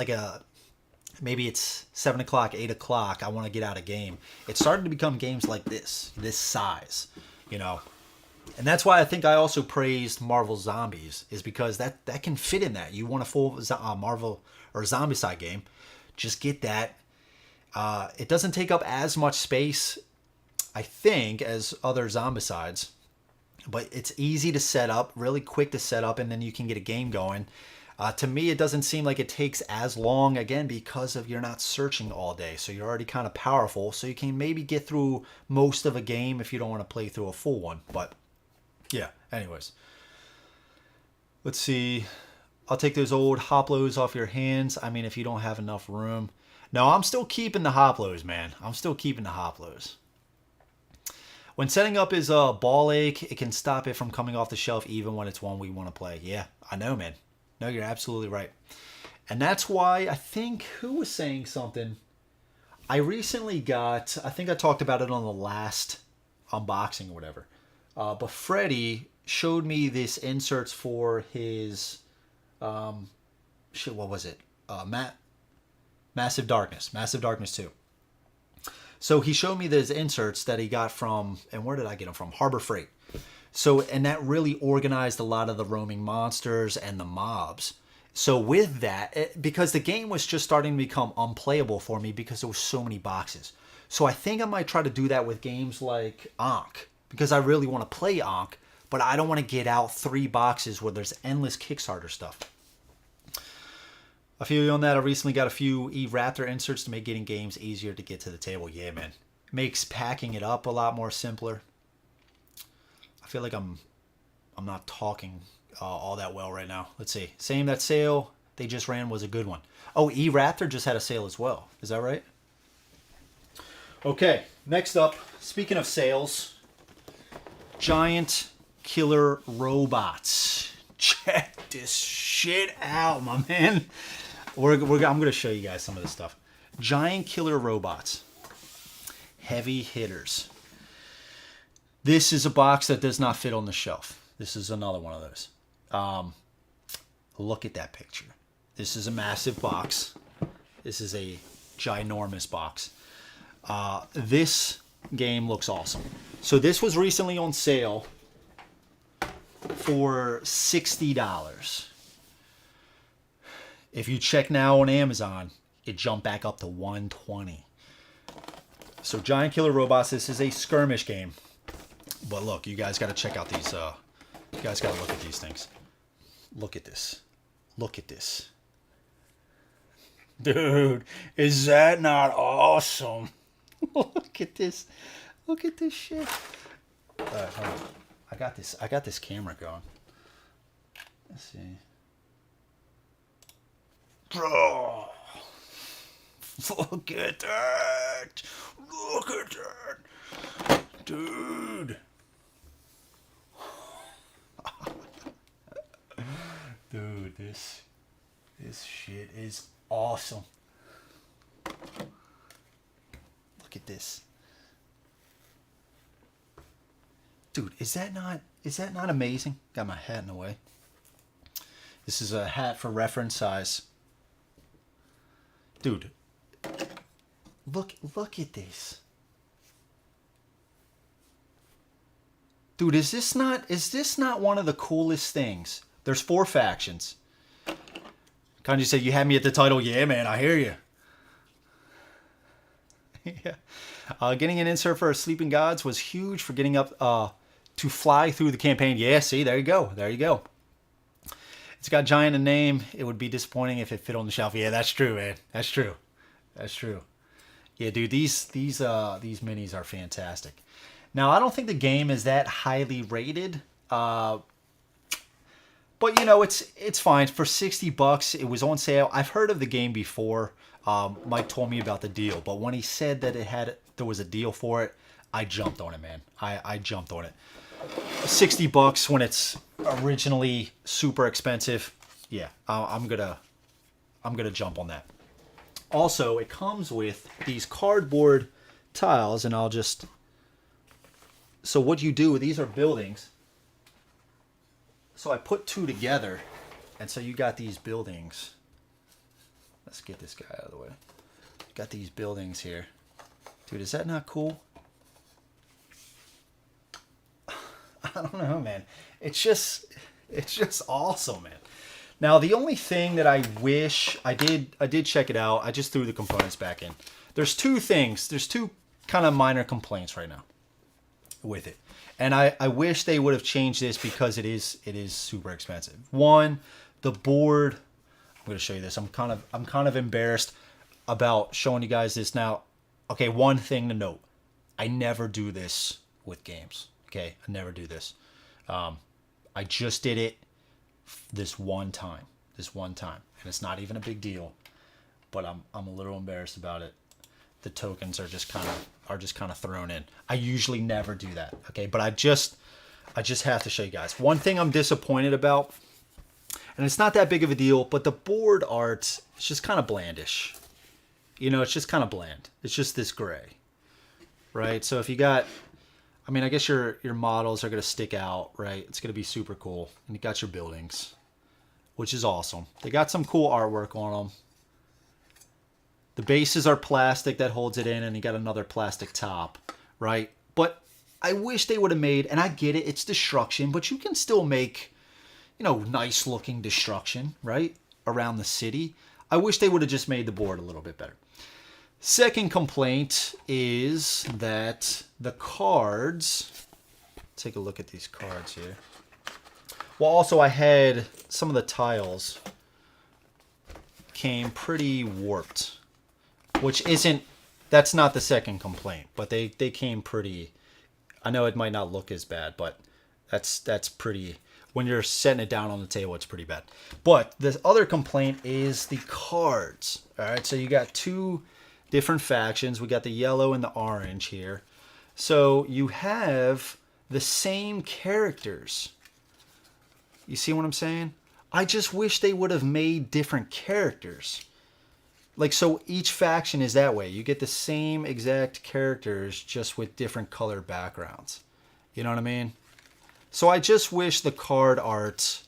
maybe it's 7 o'clock, 8 o'clock, I want to get out a game. It started to become games like this size, you know. And that's why I think I also praised Marvel Zombies, is because that can fit in that. You want a full Marvel or Zombicide game, just get that. It doesn't take up as much space, I think, as other Zombicides, but it's easy to set up, really quick to set up, and then you can get a game going. To me, it doesn't seem like it takes as long, again, because of you're not searching all day, so you're already kind of powerful, so you can maybe get through most of a game if you don't want to play through a full one. But yeah, anyways, let's see. I'll take those old Hoplos off your hands. I mean, if you don't have enough room. No, I'm still keeping the Hoplos, man. I'm still keeping the Hoplos. When setting up his ball ache, it can stop it from coming off the shelf even when it's one we want to play. Yeah, I know, man. No, you're absolutely right. And that's why I think, who was saying something? I recently got, I think I talked about it on the last unboxing or whatever. But Freddie showed me this inserts for his, what was it? Massive Darkness 2. So he showed me those inserts that he got from, and where did I get them from? Harbor Freight. So, and that really organized a lot of the roaming monsters and the mobs. So with that, because the game was just starting to become unplayable for me because there were so many boxes. So I think I might try to do that with games like Ankh, because I really want to play Ankh, but I don't want to get out 3 boxes where there's endless Kickstarter stuff. I feel you on that. I recently got a few E-Raptor inserts to make getting games easier to get to the table. Yeah, man. Makes packing it up a lot more simpler. I feel like I'm not talking all that well right now. Let's see. Saying that sale they just ran was a good one. Oh, E-Raptor just had a sale as well. Is that right? Okay, next up, speaking of sales, giant killer robots. Check this shit out, my man. I'm going to show you guys some of this stuff. Giant killer robots. Heavy hitters. This is a box that does not fit on the shelf. This is another one of those. Look at that picture. This is a massive box. This is a ginormous box. This game looks awesome. So this was recently on sale for $60. If you check now on Amazon, it jumped back up to $120. So Giant Killer Robots, this is a skirmish game. But look, you guys got to check out these, you guys got to look at these things. Look at this. Look at this. Dude, is that not awesome? Look at this. Look at this shit. All right, hold on. I got this camera going. Let's see. Oh, look at that. Look at that. Dude. Dude, this shit is awesome. Look at this. Dude, is that not amazing? Got my hat in the way. This is a hat for reference size. Dude, look at this. Dude, is this not one of the coolest things? There's 4 factions. Kanji said, you had me at the title. Yeah, man, I hear you. Yeah. Getting an insert for Sleeping Gods was huge for getting up to fly through the campaign. Yeah, see, there you go. There you go. It's got giant in name. It would be disappointing if it fit on the shelf. Yeah, that's true, man. That's true. That's true. Yeah, dude, these minis are fantastic. Now, I don't think the game is that highly rated. But, you know, it's fine. For $60, it was on sale. I've heard of the game before. Mike told me about the deal. But when he said that there was a deal for it, I jumped on it, man. I jumped on it. $60 when it's originally super expensive. Yeah, I'm gonna jump on that. Also, it comes with these cardboard tiles, and I'll just... So what you do, these are buildings. So I put 2 together, and so you got these buildings. Let's get this guy out of the way. Got these buildings here. Dude, is that not cool? I don't know, man. It's just awesome, man. Now, the only thing that I wish I did check it out. I just threw the components back in. There's 2 things. There's 2 kind of minor complaints right now with it. And I wish they would have changed this because it is super expensive. One, the board. I'm going to show you this. I'm kind of embarrassed about showing you guys this now. Okay, one thing to note. I never do this with games. Okay, I never do this. I just did it this one time. And it's not even a big deal. But I'm a little embarrassed about it. The tokens are just kind of thrown in. I usually never do that, okay? But I just have to show you guys. One thing I'm disappointed about, and it's not that big of a deal, but the board art, it's just kind of blandish. You know, it's just kind of bland. It's just this gray, right? So if you got, I mean, I guess your models are going to stick out, right? It's going to be super cool. And you got your buildings, which is awesome. They got some cool artwork on them. The bases are plastic that holds it in, and you got another plastic top, right? But I wish they would have made, and I get it, it's destruction, but you can still make, you know, nice looking destruction, right? Around the city. I wish they would have just made the board a little bit better. Second complaint is that the cards, take a look at these cards here. Well, also I had some of the tiles came pretty warped. Which isn't, that's not the second complaint, but they came pretty, I know it might not look as bad, but that's pretty, when you're setting it down on the table, it's pretty bad. But the other complaint is the cards. All right, so you got 2 different factions. We got the yellow and the orange here. So you have the same characters. You see what I'm saying? I just wish they would have made different characters. like, so each faction is that way. You get the same exact characters, just with different color backgrounds. You know what I mean? So I just wish the card art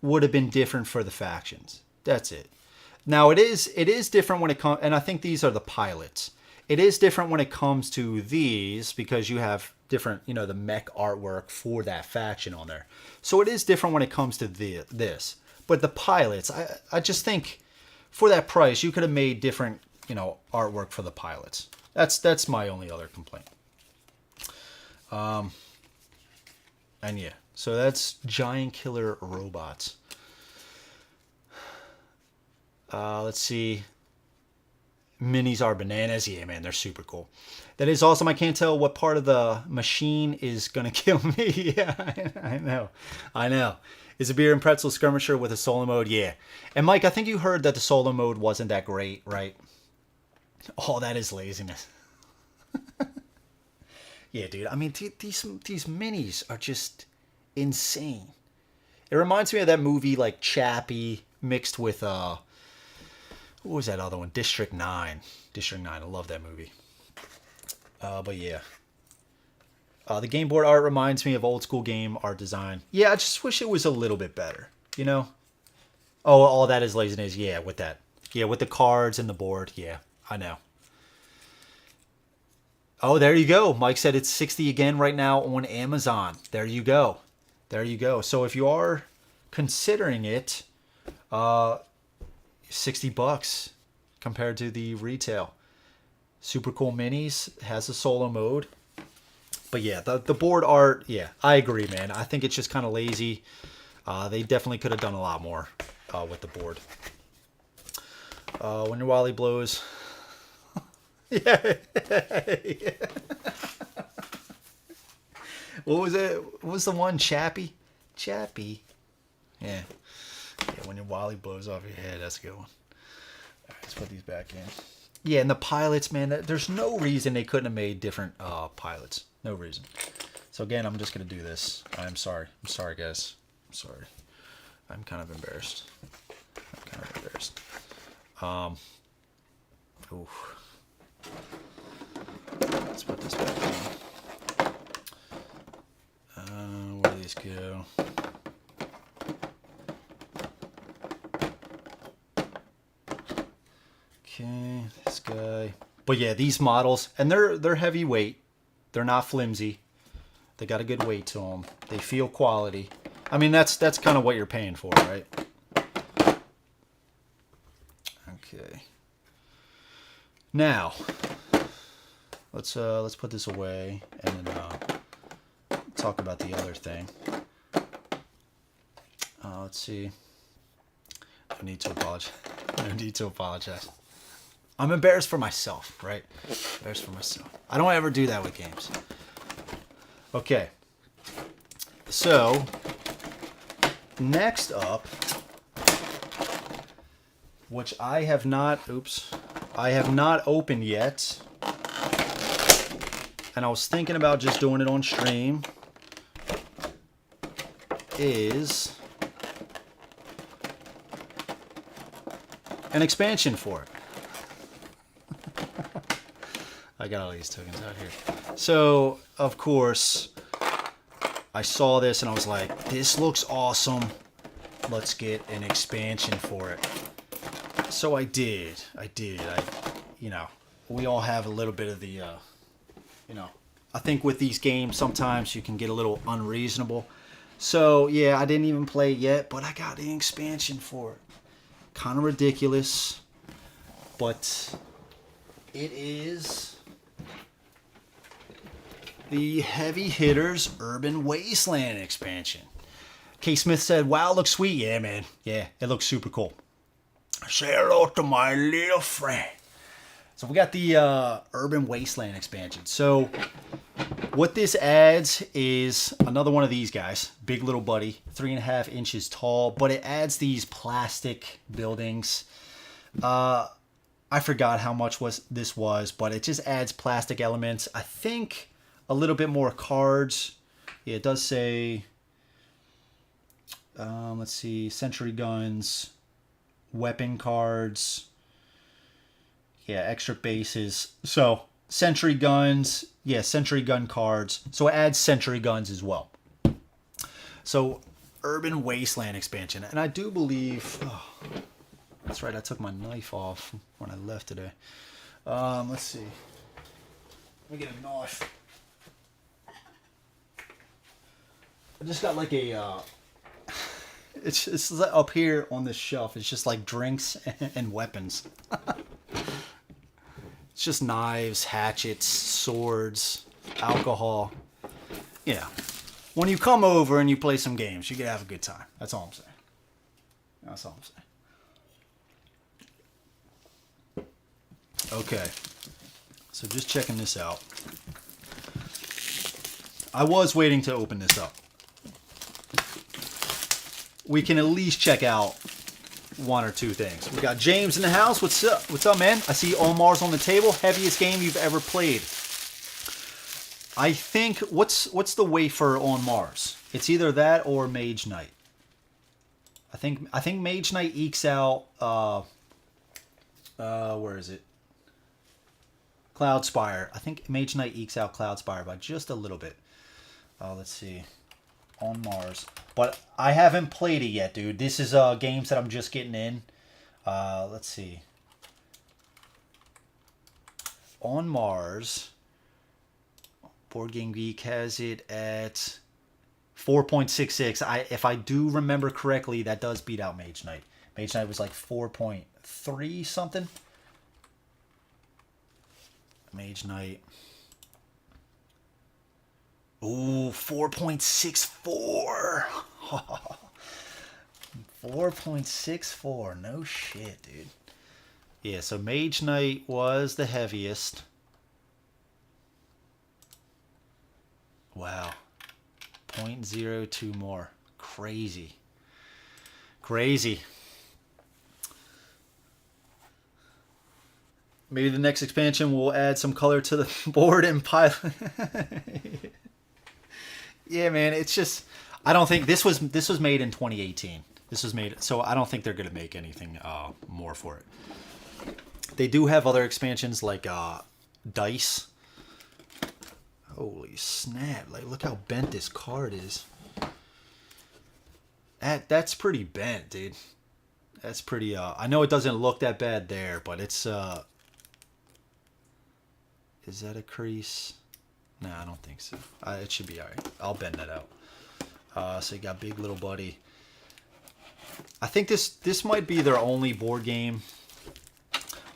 would have been different for the factions. That's it. Now it is different when it comes, and I think these are the pilots. It is different when it comes to these because you have different, you know, the mech artwork for that faction on there. So it is different when it comes to this. But the pilots, I just think for that price, you could have made different, you know, artwork for the pilots. That's my only other complaint. And yeah, so that's giant killer robots. Let's see. Minis are bananas. Yeah, man, they're super cool. That is awesome. I can't tell what part of the machine is going to kill me. Yeah, I know. Is a beer and pretzel skirmisher with a solo mode? Yeah. And Mike, I think you heard that the solo mode wasn't that great, right? Oh, that is laziness. Yeah, dude. I mean, these minis are just insane. It reminds me of that movie like Chappie mixed with what was that other one? District 9. District 9. I love that movie. But yeah. The game board art reminds me of old school game art design. Yeah, I just wish it was a little bit better, you know? Oh, all that is laziness. Yeah, with that. Yeah, with the cards and the board. Yeah, I know. Oh, there you go. Mike said it's 60 again right now on Amazon. There you go. There you go. So if you are considering it, 60 bucks compared to the retail. Super cool minis, has a solo mode. But yeah, the board art, yeah, I agree, man. I think it's just kind of lazy. They definitely could have done a lot more with the board. When your Wally blows. Yeah. Yeah. What was it? What was the one? Chappie? Chappie. Yeah. Yeah, when your Wally blows off your head, that's a good one. All right, let's put these back in. Yeah, and the pilots, man, there's no reason they couldn't have made different pilots. No reason. So again, I'm just going to do this. I'm sorry. I'm sorry, guys. I'm sorry. I'm kind of embarrassed. Oof. Let's put this back in. Where do these go? Okay, this guy. But yeah, these models, and they're heavyweight. They're not flimsy. They got a good weight to them. They feel quality. I mean, that's kind of what you're paying for, right? Okay. Now, let's put this away and then talk about the other thing. Let's see. I need to apologize. I need to apologize. I'm embarrassed for myself, right? Embarrassed for myself. I don't ever do that with games. Okay. So, next up, which I have not opened yet. And I was thinking about just doing it on stream, is an expansion for it. I got all these tokens out here. So, of course, I saw this and I was like, this looks awesome. Let's get an expansion for it. So I did. You know, we all have a little bit of the, you know, I think with these games, sometimes you can get a little unreasonable. So, yeah, I didn't even play it yet, but I got the expansion for it. Kind of ridiculous, but it is the Heavy Hitters Urban Wasteland expansion. K. Smith said, wow, looks sweet. Yeah, man. Yeah, it looks super cool. Say hello to my little friend. So we got the Urban Wasteland expansion. So what this adds is another one of these guys. Big little buddy. 3.5 inches tall. But it adds these plastic buildings. I forgot how much this was, but it just adds plastic elements. I think a little bit more cards. Yeah, it does say, let's see, sentry guns, weapon cards. Yeah, extra bases. So, sentry guns. Yeah, sentry gun cards. So it adds sentry guns as well. So, Urban Wasteland expansion. And I do believe... Oh, that's right, I took my knife off when I left today. Let's see. Let me get a knife. I just got like a... It's up here on this shelf. It's just like drinks and weapons. It's just knives, hatchets, swords, alcohol. Yeah. When you come over and you play some games, you can have a good time. That's all I'm saying. That's all I'm saying. Okay. So just checking this out. I was waiting to open this up. We can at least check out one or two things. We got James in the house. What's up? What's up, man? I see Omar's on the table. Heaviest game you've ever played. I think what's the wafer on Mars? It's either that or Mage Knight. I think Mage Knight ekes out where is it? Cloudspire. I think Mage Knight ekes out Cloudspire by just a little bit. Let's see. On Mars. But I haven't played it yet, dude. This is games that I'm just getting in. Let's see. On Mars, Board Game Geek has it at 4.66. If I do remember correctly, that does beat out Mage Knight. Mage Knight was like 4.3 something. Mage Knight. Ooh, 4.64. 4.64. No shit, dude. Yeah, so Mage Knight was the heaviest. Wow. 0.02 more. Crazy. Crazy. Maybe the next expansion will add some color to the board and pilot. Yeah, man, it's just I don't think this was made in 2018. This was made, so I don't think they're gonna make anything more for it. They do have other expansions like Dice. Holy snap! Like, look how bent this card is. That's pretty bent, dude. That's pretty. I know it doesn't look that bad there, but it's. Is that a crease? No, I don't think so. It should be alright. I'll bend that out. So you got Big Little Buddy. I think this might be their only board game.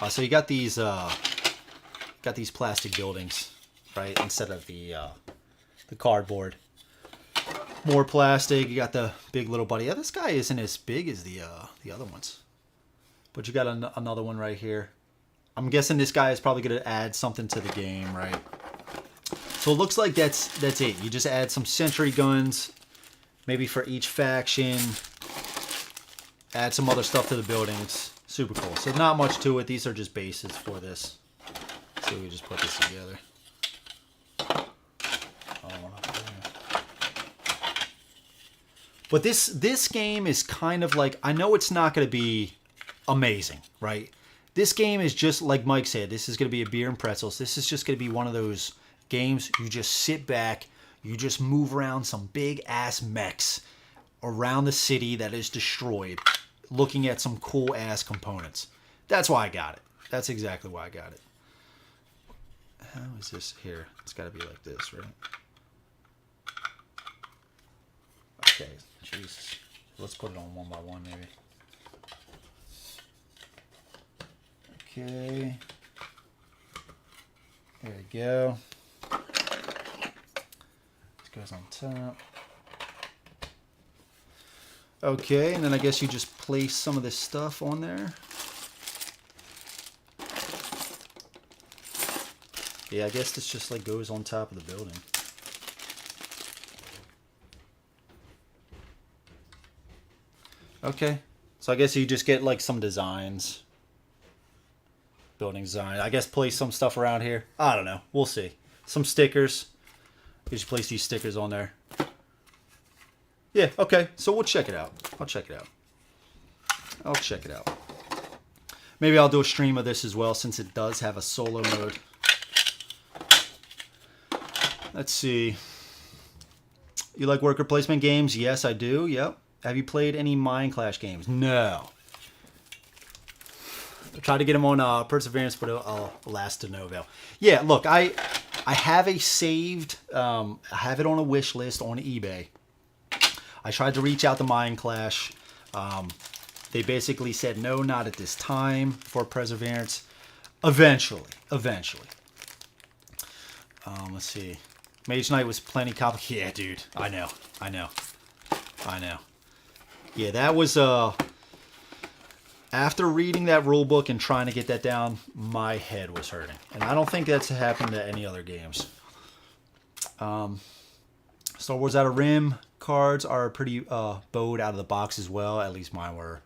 So you got these plastic buildings, right? Instead of the cardboard. More plastic. You got the Big Little Buddy. Yeah, this guy isn't as big as the other ones. But you got another one right here. I'm guessing this guy is probably going to add something to the game, right? So it looks like that's it. You just add some sentry guns, maybe for each faction. Add some other stuff to the buildings. Super cool. So not much to it. These are just bases for this. So we just put this together. But this game is kind of like, I know it's not going to be amazing, right? This game is just like Mike said. This is going to be a beer and pretzels. This is just going to be one of those games you just sit back, you just move around some big ass mechs around the city that is destroyed, looking at some cool ass components. That's why I got it. That's exactly why I got it. How is this here? It's got to be like this, right? Okay, Jesus. Let's put it on one by one, maybe. Okay. There we go. Goes on top. Okay, and then I guess you just place some of this stuff on there. Yeah, I guess this just like goes on top of the building. Okay, so I guess you just get like some designs. Building design. I guess place some stuff around here. I don't know. We'll see. Some stickers. You just place these stickers on there. Yeah, okay. So we'll check it out. I'll check it out. Maybe I'll do a stream of this as well, since it does have a solo mode. Let's see. You like worker placement games? Yes, I do. Yep. Have you played any Mind Clash games? No. I tried to get them on Perseverance, but I'll last to no avail. Yeah, look, I have a saved, I have it on a wish list on eBay. I tried to reach out to Mind Clash. They basically said, no, not at this time for Perseverance. Eventually. Let's see. Mage Knight was plenty complicated. Yeah, dude. I know. Yeah, that was, after reading that rule book and trying to get that down, my head was hurting. And I don't think that's happened to any other games. Star Wars Outer Rim cards are pretty bowed out of the box as well. At least mine were.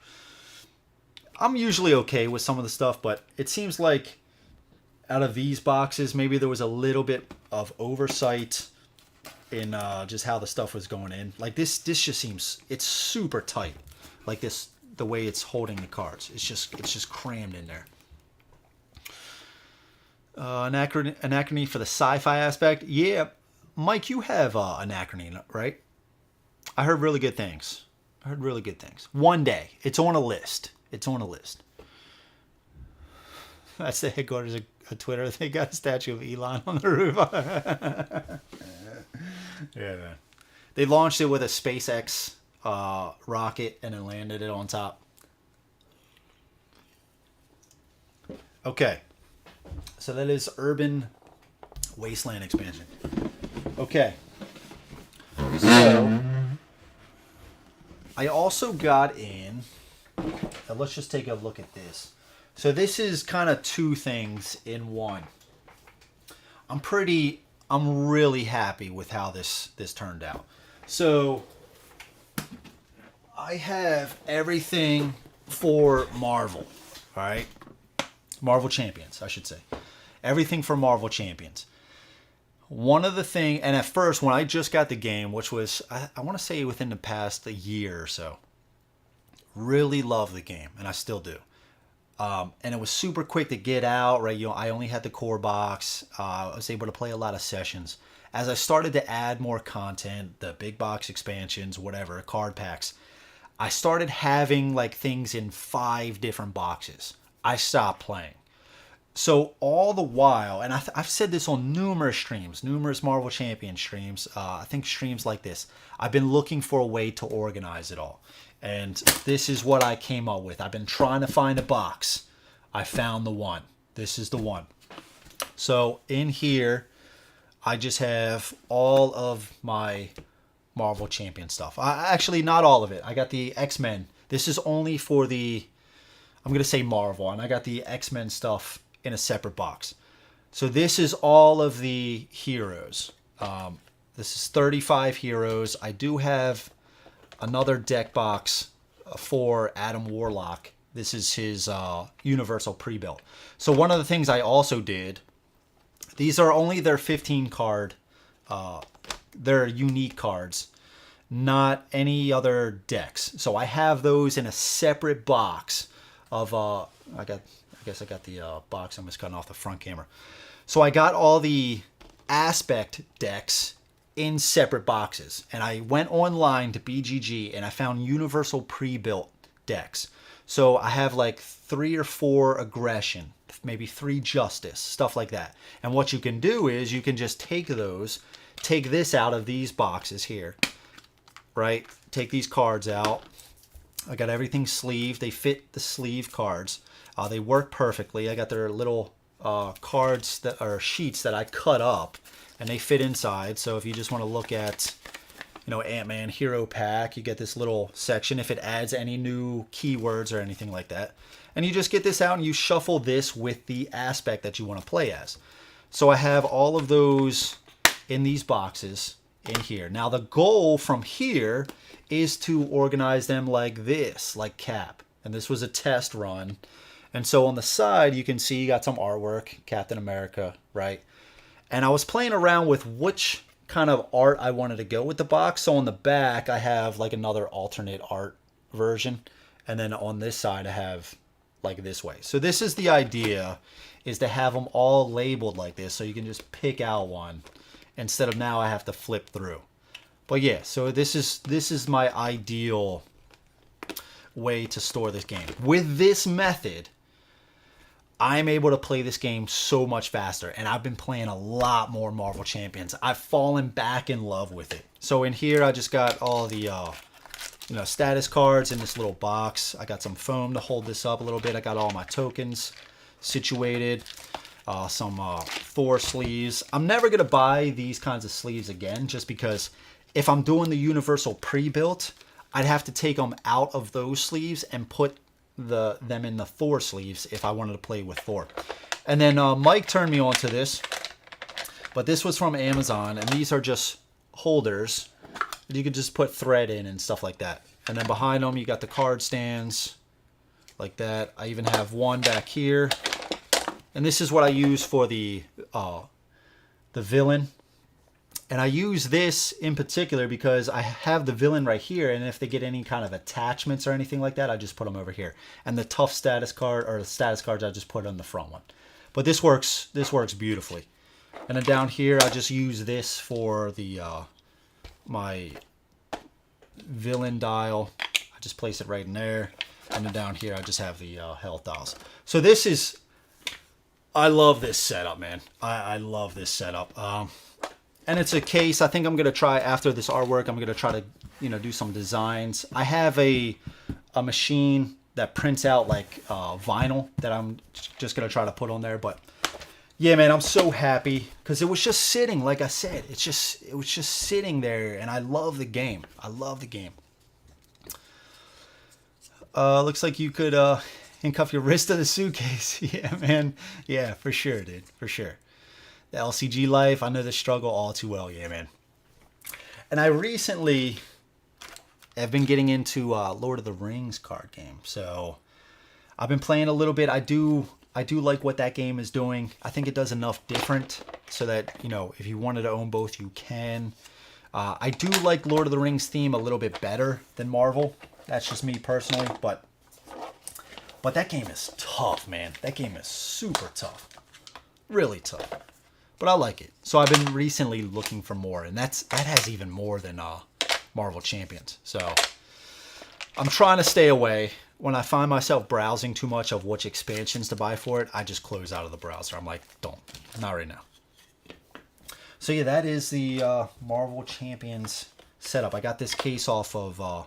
I'm usually okay with some of the stuff, but it seems like out of these boxes, maybe there was a little bit of oversight in just how the stuff was going in. Like this just seems, it's super tight. Like this, the way it's holding the cards, it's just crammed in there. Anachrony for the sci-fi aspect. Yeah, Mike, you have Anachrony, right? I heard really good things. One day, it's on a list. That's the headquarters of Twitter. They got a statue of Elon on the roof. Yeah, man. They launched it with a SpaceX rocket and then landed it on top. Okay. So that is Urban Wasteland expansion. Okay. So I also got in. Now let's just take a look at this. So this is kind of two things in one. I'm really happy with how this turned out. So I have everything for Marvel, all right? Marvel Champions, I should say. Everything for Marvel Champions. One of the things, and at first when I just got the game, which was, I want to say within the past a year or so, really loved the game, and I still do. And it was super quick to get out, right? You know, I only had the core box. I was able to play a lot of sessions. As I started to add more content, the big box expansions, whatever, card packs, I started having like things in 5 different boxes. I stopped playing. So all the while, and I've said this on numerous streams, numerous Marvel Champion streams, I think streams like this, I've been looking for a way to organize it all. And this is what I came up with. I've been trying to find a box. I found the one. This is the one. So in here, I just have all of my Marvel Champion stuff. Actually, not all of it. I got the X-Men. This is only for the, I'm going to say Marvel. And I got the X-Men stuff in a separate box. So this is all of the heroes. This is 35 heroes. I do have another deck box for Adam Warlock. This is his Universal pre-built. So one of the things I also did, these are only their 15 card, they're unique cards, not any other decks. So I have those in a separate box of, I guess I got the box, I'm just cutting off the front camera. So I got all the aspect decks in separate boxes, and I went online to BGG and I found Universal pre-built decks. So I have like 3 or 4 aggression, maybe 3 justice, stuff like that. And what you can do is you can just take this out of these boxes here, right? Take these cards out. I got everything sleeved. They fit the sleeve cards. They work perfectly. I got their little cards that are sheets that I cut up, and they fit inside. So if you just want to look at, you know, Ant-Man Hero Pack, you get this little section if it adds any new keywords or anything like that. And you just get this out and you shuffle this with the aspect that you want to play as. So I have all of those in these boxes in here. Now the goal from here is to organize them like this, like Cap. And this was a test run. And so on the side, you can see you got some artwork, Captain America, right? And I was playing around with which kind of art I wanted to go with the box. So on the back, I have like another alternate art version. And then on this side, I have like this way. So this is the idea, is to have them all labeled like this so you can just pick out one instead of now I have to flip through. But yeah, so this is my ideal way to store this game. With this method, I'm able to play this game so much faster, and I've been playing a lot more Marvel Champions. I've fallen back in love with it. So in here, I just got all the status cards in this little box. I got some foam to hold this up a little bit. I got all my tokens situated. Some Thor sleeves. I'm never gonna buy these kinds of sleeves again, just because if I'm doing the universal pre-built, I'd have to take them out of those sleeves and put them in the Thor sleeves if I wanted to play with Thor. And then Mike turned me on to this, but this was from Amazon, and these are just holders that you could just put thread in and stuff like that. And then behind them you got the card stands like that. I even have one back here, and this is what I use for the villain. And I use this in particular because I have the villain right here, and if they get any kind of attachments or anything like that, I just put them over here. And the tough status card, or the status cards, I just put on the front one. But this works beautifully. And then down here, I just use this for the my villain dial. I just place it right in there. And then down here, I just have the health dials. So this is, I love this setup, man. I love this setup. And it's a case, I think I'm going to try, after this artwork, I'm going to try to, do some designs. I have a machine that prints out like vinyl that I'm just going to try to put on there. But yeah, man, I'm so happy because it was just sitting, like I said, it was just sitting there, and I love the game. I love the game. Looks like you could handcuff your wrist to the suitcase. Yeah, man. Yeah, for sure, dude. For sure. The LCG life, I know the struggle all too well. Yeah, man. And I recently have been getting into Lord of the Rings card game. So I've been playing a little bit. I do like what that game is doing. I think it does enough different so that, if you wanted to own both, you can. I do like Lord of the Rings theme a little bit better than Marvel. That's just me personally, but that game is tough, man. That game is super tough. Really tough. But I like it. So I've been recently looking for more, and that has even more than Marvel Champions. So I'm trying to stay away. When I find myself browsing too much of which expansions to buy for it, I just close out of the browser. I'm like, don't. Not right now. So yeah, that is the Marvel Champions setup. I got this case off of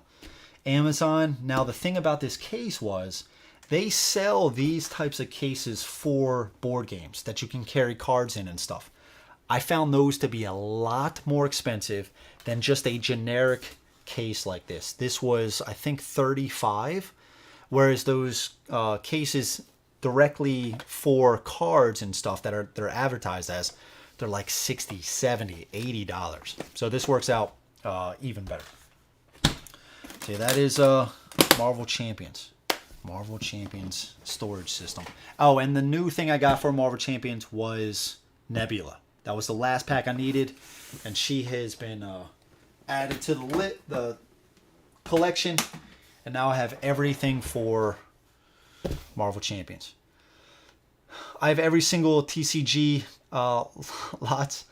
Amazon. Now the thing about this case was, they sell these types of cases for board games that you can carry cards in and stuff. I found those to be a lot more expensive than just a generic case like this. This was, I think, $35, whereas those cases directly for cards and stuff that they're advertised as, they're like $60, $70, $80. So this works out even better. So yeah, that is Marvel Champions. Marvel Champions storage system. Oh, and the new thing I got for Marvel Champions was Nebula. That was the last pack I needed, and she has been added to the collection, and now I have everything for Marvel Champions. I have every single TCG lots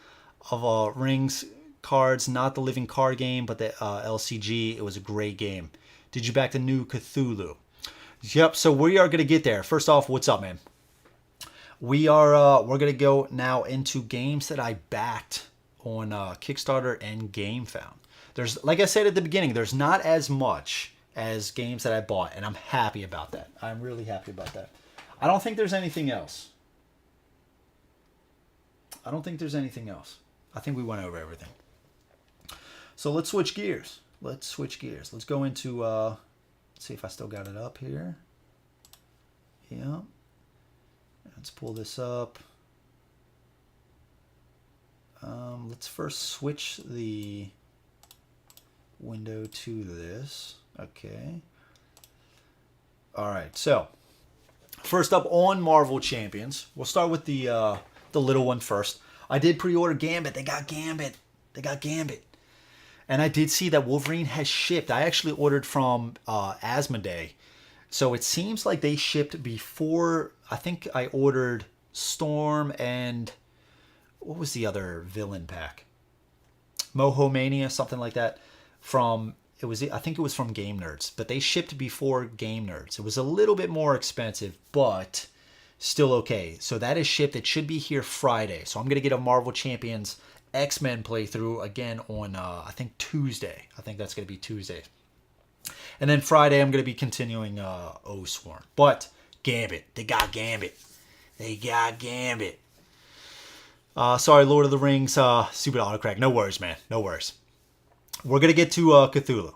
of rings cards, not the living card game, but the LCG. It was a great game. Did you back the new Cthulhu? Yep, so we are going to get there. First off, what's up, man? We're going to go now into games that I backed on Kickstarter and GameFound. There's, like I said at the beginning, there's not as much as games that I bought, and I'm happy about that. I'm really happy about that. I don't think there's anything else. I think we went over everything. So let's switch gears. Let's go into... let's see if I still got it up here. Yeah. Let's pull this up. Let's first switch the window to this. Okay. All right. So first up on Marvel Champions, we'll start with the little one first. I did pre-order Gambit. They got Gambit. And I did see that Wolverine has shipped. I actually ordered from Asmodee. So it seems like they shipped before. I think I ordered Storm and what was the other villain pack? Moho Mania, something like that. I think it was from Game Nerds, but they shipped before Game Nerds. It was a little bit more expensive, but still okay. So that is shipped. It should be here Friday. So I'm gonna get a Marvel Champions X-Men playthrough again on I think Tuesday. I think that's gonna be Tuesday. And then Friday I'm gonna be continuing Oathsworn. But Gambit, they got Gambit. They got Gambit. Sorry, Lord of the Rings, stupid autocorrect. No worries, man. No worries. We're going to get to Cthulhu.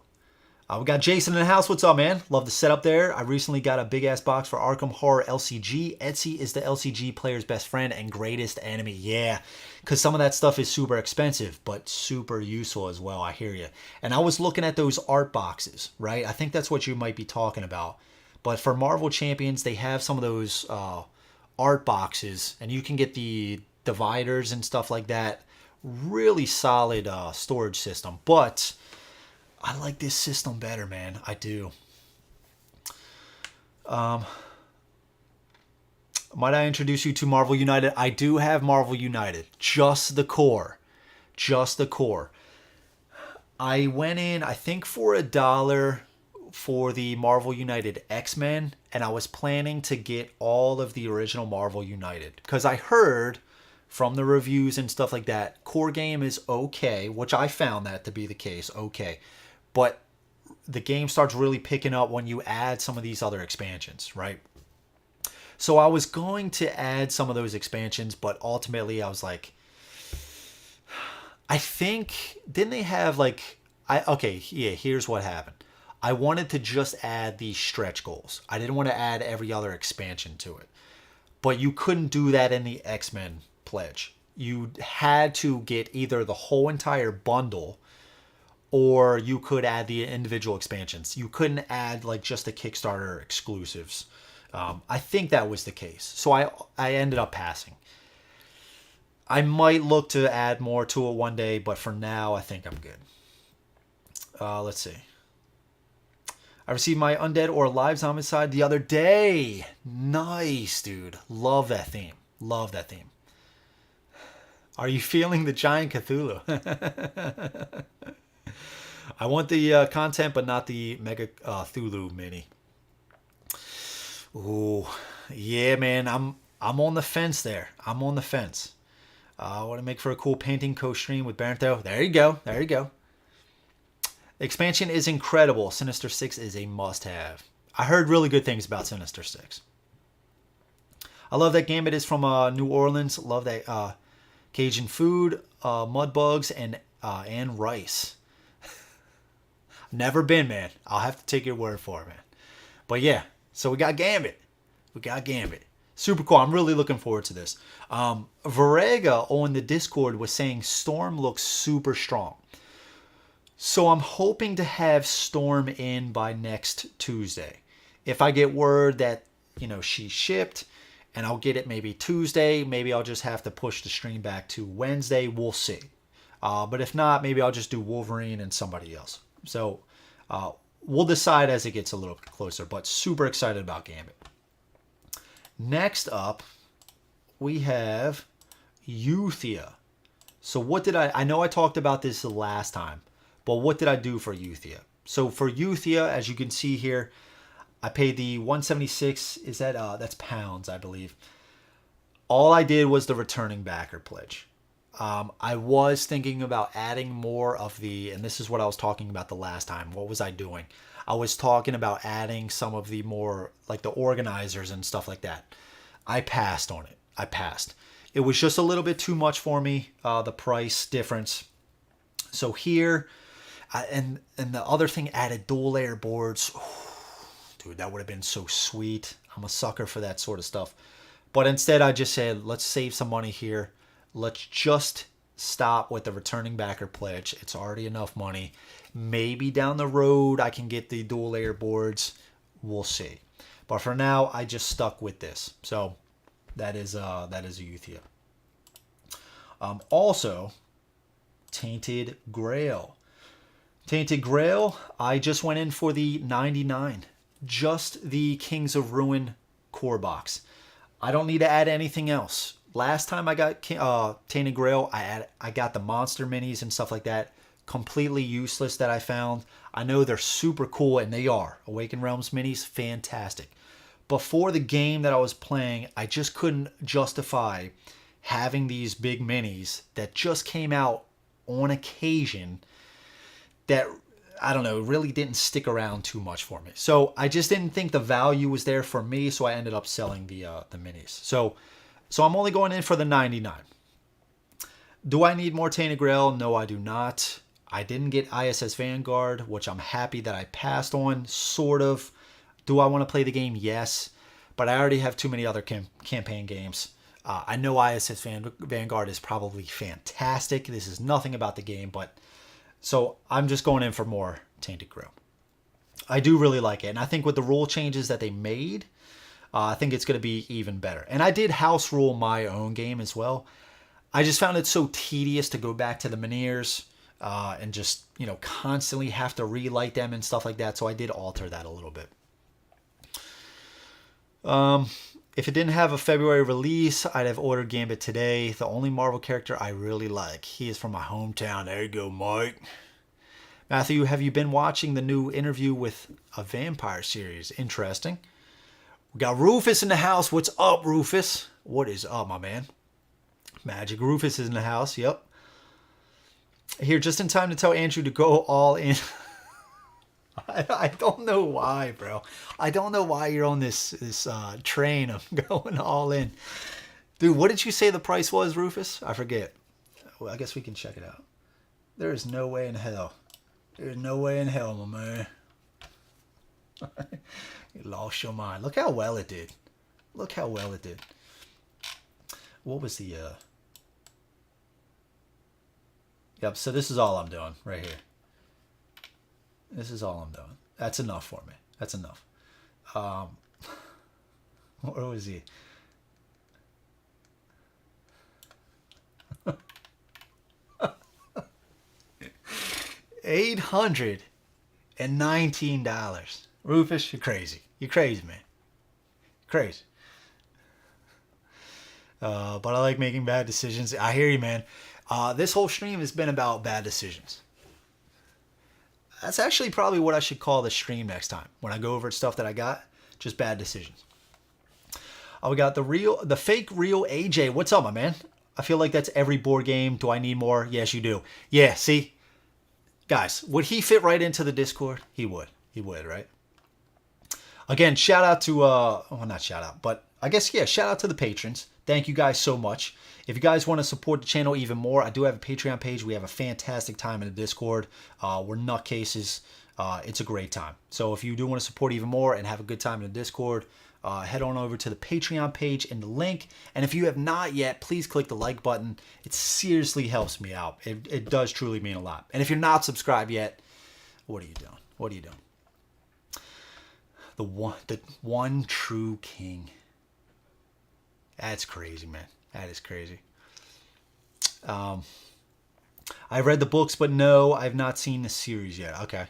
We got Jason in the house. What's up, man? Love the setup there. I recently got a big-ass box for Arkham Horror LCG. Etsy is the LCG player's best friend and greatest enemy. Yeah, because some of that stuff is super expensive, but super useful as well. I hear you. And I was looking at those art boxes, right? I think that's what you might be talking about. But for Marvel Champions, they have some of those art boxes, and you can get the dividers and stuff like that. Really solid storage system, but I like this system better, man. I do. Might I introduce you to Marvel United? I do have Marvel United, just the core. I went in, I think, for $1 for the Marvel United X-Men, and I was planning to get all of the original Marvel United because I heard from the reviews and stuff like that, core game is okay, which I found that to be the case, okay. But the game starts really picking up when you add some of these other expansions, right? So I was going to add some of those expansions, but ultimately I was like, I think, didn't they have here's what happened. I wanted to just add the stretch goals. I didn't want to add every other expansion to it. But you couldn't do that in the X-Men pledge. You had to get either the whole entire bundle or you could add the individual expansions. You couldn't add like just the Kickstarter exclusives. I think that was the case. So I ended up passing. I might look to add more to it one day, but for now I think I'm good. Let's see. I received my Undead or Alive Zombicide the other day. Nice, dude. Love that theme. Love that theme. Are you feeling the giant Cthulhu? I want the content, but not the Mega Cthulhu mini. Ooh, yeah, man. I'm on the fence there. I'm on the fence. I want to make for a cool painting co-stream with Barentho. There you go. There you go. The expansion is incredible. Sinister Six is a must-have. I heard really good things about Sinister Six. I love that Gambit is from New Orleans. Love that Cajun food, mud bugs, and rice. Never been, man. I'll have to take your word for it, man. But yeah, so we got Gambit. Super cool. I'm really looking forward to this. Varega on the Discord was saying Storm looks super strong. So I'm hoping to have Storm in by next Tuesday. If I get word that, she shipped and I'll get it maybe Tuesday, maybe I'll just have to push the stream back to Wednesday. We'll see. But if not, maybe I'll just do Wolverine and somebody else. So we'll decide as it gets a little closer, but super excited about Gambit. Next up, we have Euthia. So what did I know I talked about this the last time, but what did I do for Euthia? So for Euthia, as you can see here, I paid the 176. Is that that's pounds, I believe. All I did was the returning backer pledge. I was thinking about adding more of and this is what I was talking about the last time. What was I doing? I was talking about adding some of the more, like the organizers and stuff like that. I passed on it. It was just a little bit too much for me, the price difference. So here, and the other thing, added dual layer boards. Dude, that would have been so sweet. I'm a sucker for that sort of stuff. But instead, I just said, let's save some money here. Let's just stop with the returning backer pledge. It's already enough money. Maybe down the road, I can get the dual layer boards. We'll see. But for now, I just stuck with this. So that is a Euthia. Also, Tainted Grail. Tainted Grail, I just went in for the 99. just the Kings of Ruin core box. I don't need to add anything else. Last time I got Tainted Grail, I got the monster minis and stuff like that. Completely useless that I found. I know they're super cool, and they are. Awakened Realms minis, fantastic. Before the game that I was playing, I just couldn't justify having these big minis that just came out on occasion that, I don't know, really didn't stick around too much for me. So I just didn't think the value was there for me, so I ended up selling the minis. So I'm only going in for the 99. Do I need more Tainted Grail? No, I do not. I didn't get ISS Vanguard, which I'm happy that I passed on, sort of. Do I want to play the game? Yes. But I already have too many other campaign games. I know ISS Vanguard is probably fantastic. This is nothing about the game, but... So I'm just going in for more Tainted Grail. I do really like it. And I think with the rule changes that they made, I think it's going to be even better. And I did house rule my own game as well. I just found it so tedious to go back to the Miniers and just, constantly have to relight them and stuff like that. So I did alter that a little bit. If it didn't have a February release, I'd have ordered Gambit today. The only Marvel character I really like. He is from my hometown. There you go, Mike. Matthew, have you been watching the new interview with a vampire series? Interesting. We got Rufus in the house. What's up, Rufus? What is up, my man? Magic Rufus is in the house. Yep. Here just in time to tell Andrew to go all in. I don't know why, bro. I don't know why you're on this train of going all in. Dude, what did you say the price was, Rufus? I forget. Well, I guess we can check it out. There is no way in hell. There's no way in hell, my man. You lost your mind. Look how well it did. Look how well it did. What was the... Yep, so this is all I'm doing right here. This is all I'm doing. That's enough for me. That's enough. Where was he? $819. Rufus, you're crazy. You're crazy, man. Crazy. But I like making bad decisions. I hear you, man. This whole stream has been about bad decisions. That's actually probably what I should call the stream next time. When I go over stuff that I got, just bad decisions. We got the fake real AJ. What's up, my man? I feel like that's every board game. Do I need more? Yes, you do. Yeah, see? Guys, would he fit right into the Discord? He would. He would, right? Again, shout out to, well, not shout out, but I guess, yeah, shout out to the patrons. Thank you guys so much. If you guys want to support the channel even more, I do have a Patreon page. We have a fantastic time in the Discord. We're nutcases. It's a great time. So if you do want to support even more and have a good time in the Discord, head on over to the Patreon page in the link. And if you have not yet, please click the like button. It seriously helps me out. It does truly mean a lot. And if you're not subscribed yet, what are you doing? What are you doing? The one true king. That's crazy, man. That is crazy. I've read the books, but no, I've not seen the series yet. Okay.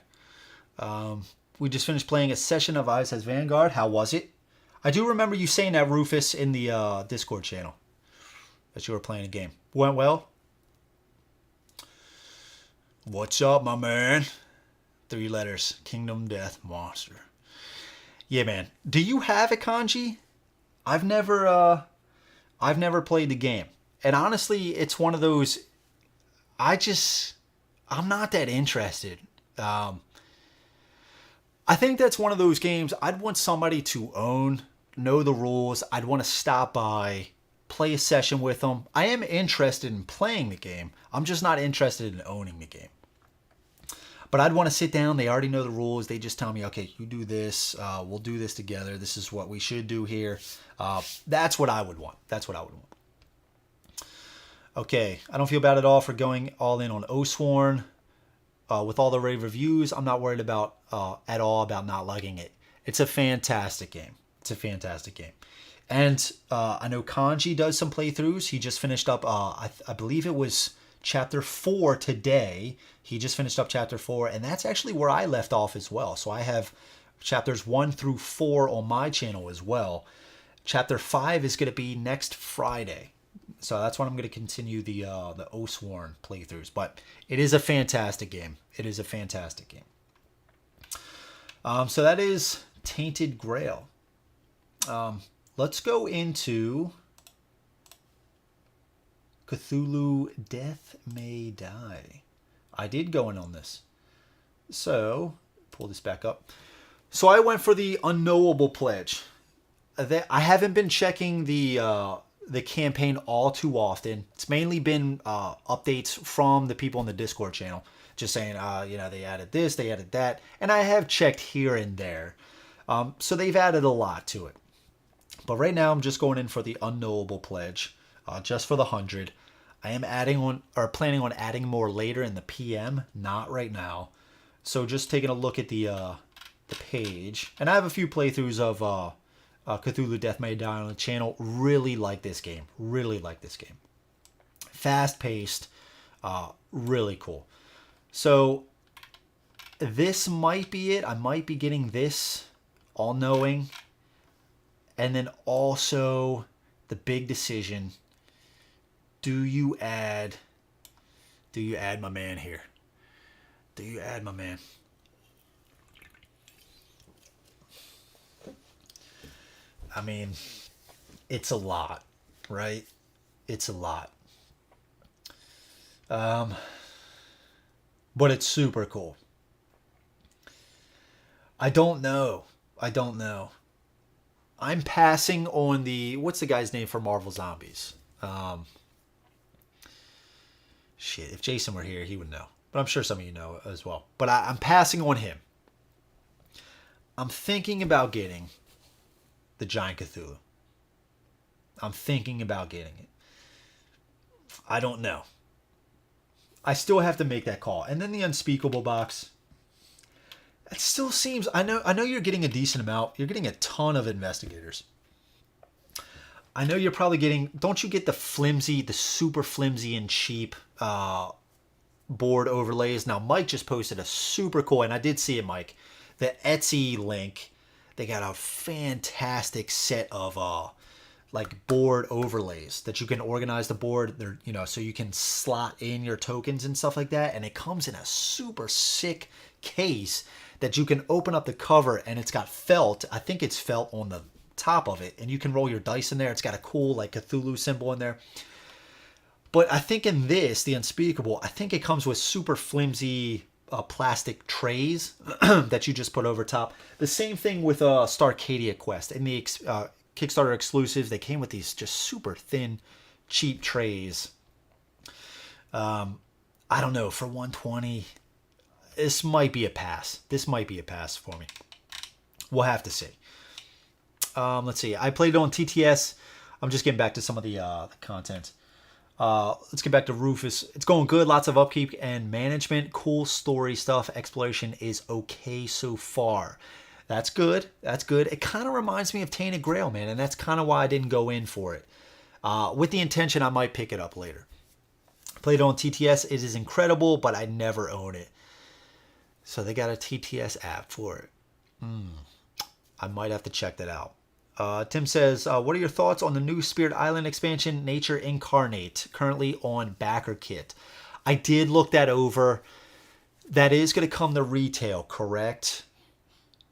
We just finished playing a session of ISS Vanguard. How was it? I do remember you saying that, Rufus, in the Discord channel, that you were playing a game. Went well? What's up, my man? 3 letters. Kingdom Death Monster. Yeah, man. Do you have a kanji? I've never played the game. And honestly, it's one of those, I'm not that interested. I think that's one of those games I'd want somebody to own, know the rules. I'd want to stop by, play a session with them. I am interested in playing the game. I'm just not interested in owning the game. But I'd want to sit down. They already know the rules. They just tell me, okay, you do this. We'll do this together. This is what we should do here. That's what I would want. That's what I would want. Okay, I don't feel bad at all for going all in on Oathsworn. With all the rave reviews, I'm not worried about at all about not liking it. It's a fantastic game. It's a fantastic game. And I know Kanji does some playthroughs. He just finished up, I believe it was Chapter 4 today. He just finished up Chapter 4, and that's actually where I left off as well. So I have Chapters 1 through 4 on my channel as well. Chapter 5 is going to be next Friday. So that's when I'm going to continue the Oathsworn playthroughs. But it is a fantastic game. It is a fantastic game. So that is Tainted Grail. Let's go into Cthulhu Death May Die. I did go in on this. So, pull this back up. So I went for the Unknowable Pledge. I haven't been checking the campaign all too often. It's mainly been updates from the people in the Discord channel. Just saying, they added this, they added that. And I have checked here and there. So they've added a lot to it. But right now I'm just going in for the Unknowable Pledge. Just for the 100. I am planning on adding more later in the PM. Not right now. So just taking a look at the page. And I have a few playthroughs of Cthulhu Death May Die on the channel. Really like this game. Really like this game. Fast-paced. Really cool. So this might be it. I might be getting this All-Knowing. And then also the big decision. Do you add my man here? Do you add my man? I mean, it's a lot, right? It's a lot. But it's super cool. I don't know. I'm passing on what's the guy's name for Marvel Zombies? Shit, if Jason were here, he would know. But I'm sure some of you know as well. But I'm passing on him. I'm thinking about getting the Giant Cthulhu. I'm thinking about getting it. I don't know. I still have to make that call. And then the Unspeakable box. It still seems... I know you're getting a decent amount. You're getting a ton of investigators. I know you're probably getting... Don't you get the super flimsy and cheap board overlays? Now, Mike just posted a super cool... And I did see it, Mike. The Etsy link. They got a fantastic set of board overlays that you can organize the board. They're, so you can slot in your tokens and stuff like that. And it comes in a super sick case that you can open up the cover, and it's got felt. I think it's felt on the top of it, and you can roll your dice in there. It's got a cool Cthulhu symbol in there. But I think in this, the Unspeakable, I think it comes with super flimsy plastic trays that you just put over top. The same thing with Starcadia Quest. In the Kickstarter exclusives, they came with these just super thin, cheap trays. I don't know, for 120, this might be a pass. This might be a pass for me. We'll have to see. Let's see. I played it on TTS. I'm just getting back to some of the content. Let's get back to Rufus. It's going good. Lots of upkeep and management. Cool story stuff. Exploration is okay so far. That's good. That's good. It kind of reminds me of Tainted Grail, man, and that's kind of why I didn't go in for it. With the intention I might pick it up later. Played it on TTS. It is incredible, but I never own it. So they got a TTS app for it. I might have to check that out. Tim says, what are your thoughts on the new Spirit Island expansion, Nature Incarnate, currently on backer kit? I did look that over. That is going to come to retail, correct?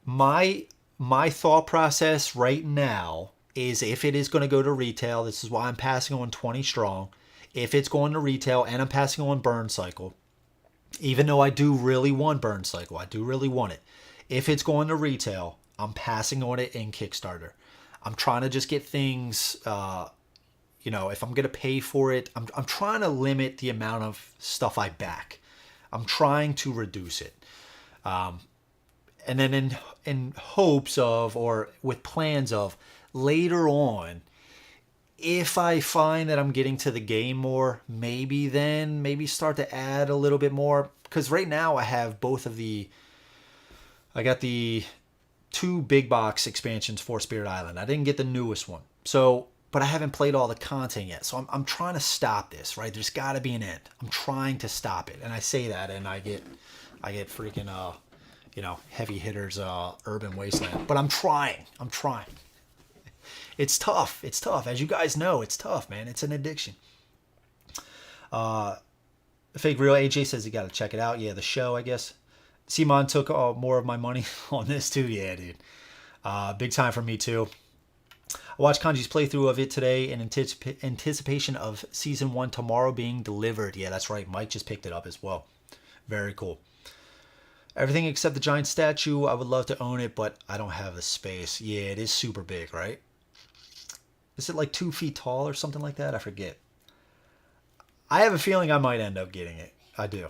My thought process right now is if it is going to go to retail, this is why I'm passing on 20 strong. If it's going to retail and I'm passing on Burn Cycle, even though I do really want Burn Cycle, I do really want it. If it's going to retail, I'm passing on it in Kickstarter. I'm trying to just get things, if I'm going to pay for it, I'm trying to limit the amount of stuff I back. I'm trying to reduce it. And then in hopes of, or with plans of, later on, if I find that I'm getting to the game more, maybe start to add a little bit more. Because right now I have I got the 2 big box expansions for Spirit Island. I didn't get the newest one. But I haven't played all the content yet. So I'm trying to stop this, right? There's got to be an end. I'm trying to stop it. And I say that and I get freaking, heavy hitters, urban wasteland. But I'm trying. It's tough. As you guys know, it's tough, man. It's an addiction. Fake Real AJ says you got to check it out. Yeah, the show, I guess. Simon took more of my money on this too. Yeah, dude. Big time for me too. I watched Kanji's playthrough of it today in anticipation of Season 1 tomorrow being delivered. Yeah, that's right. Mike just picked it up as well. Very cool. Everything except the giant statue. I would love to own it, but I don't have the space. Yeah, it is super big, right? Is it like 2 feet tall or something like that? I forget. I have a feeling I might end up getting it. I do.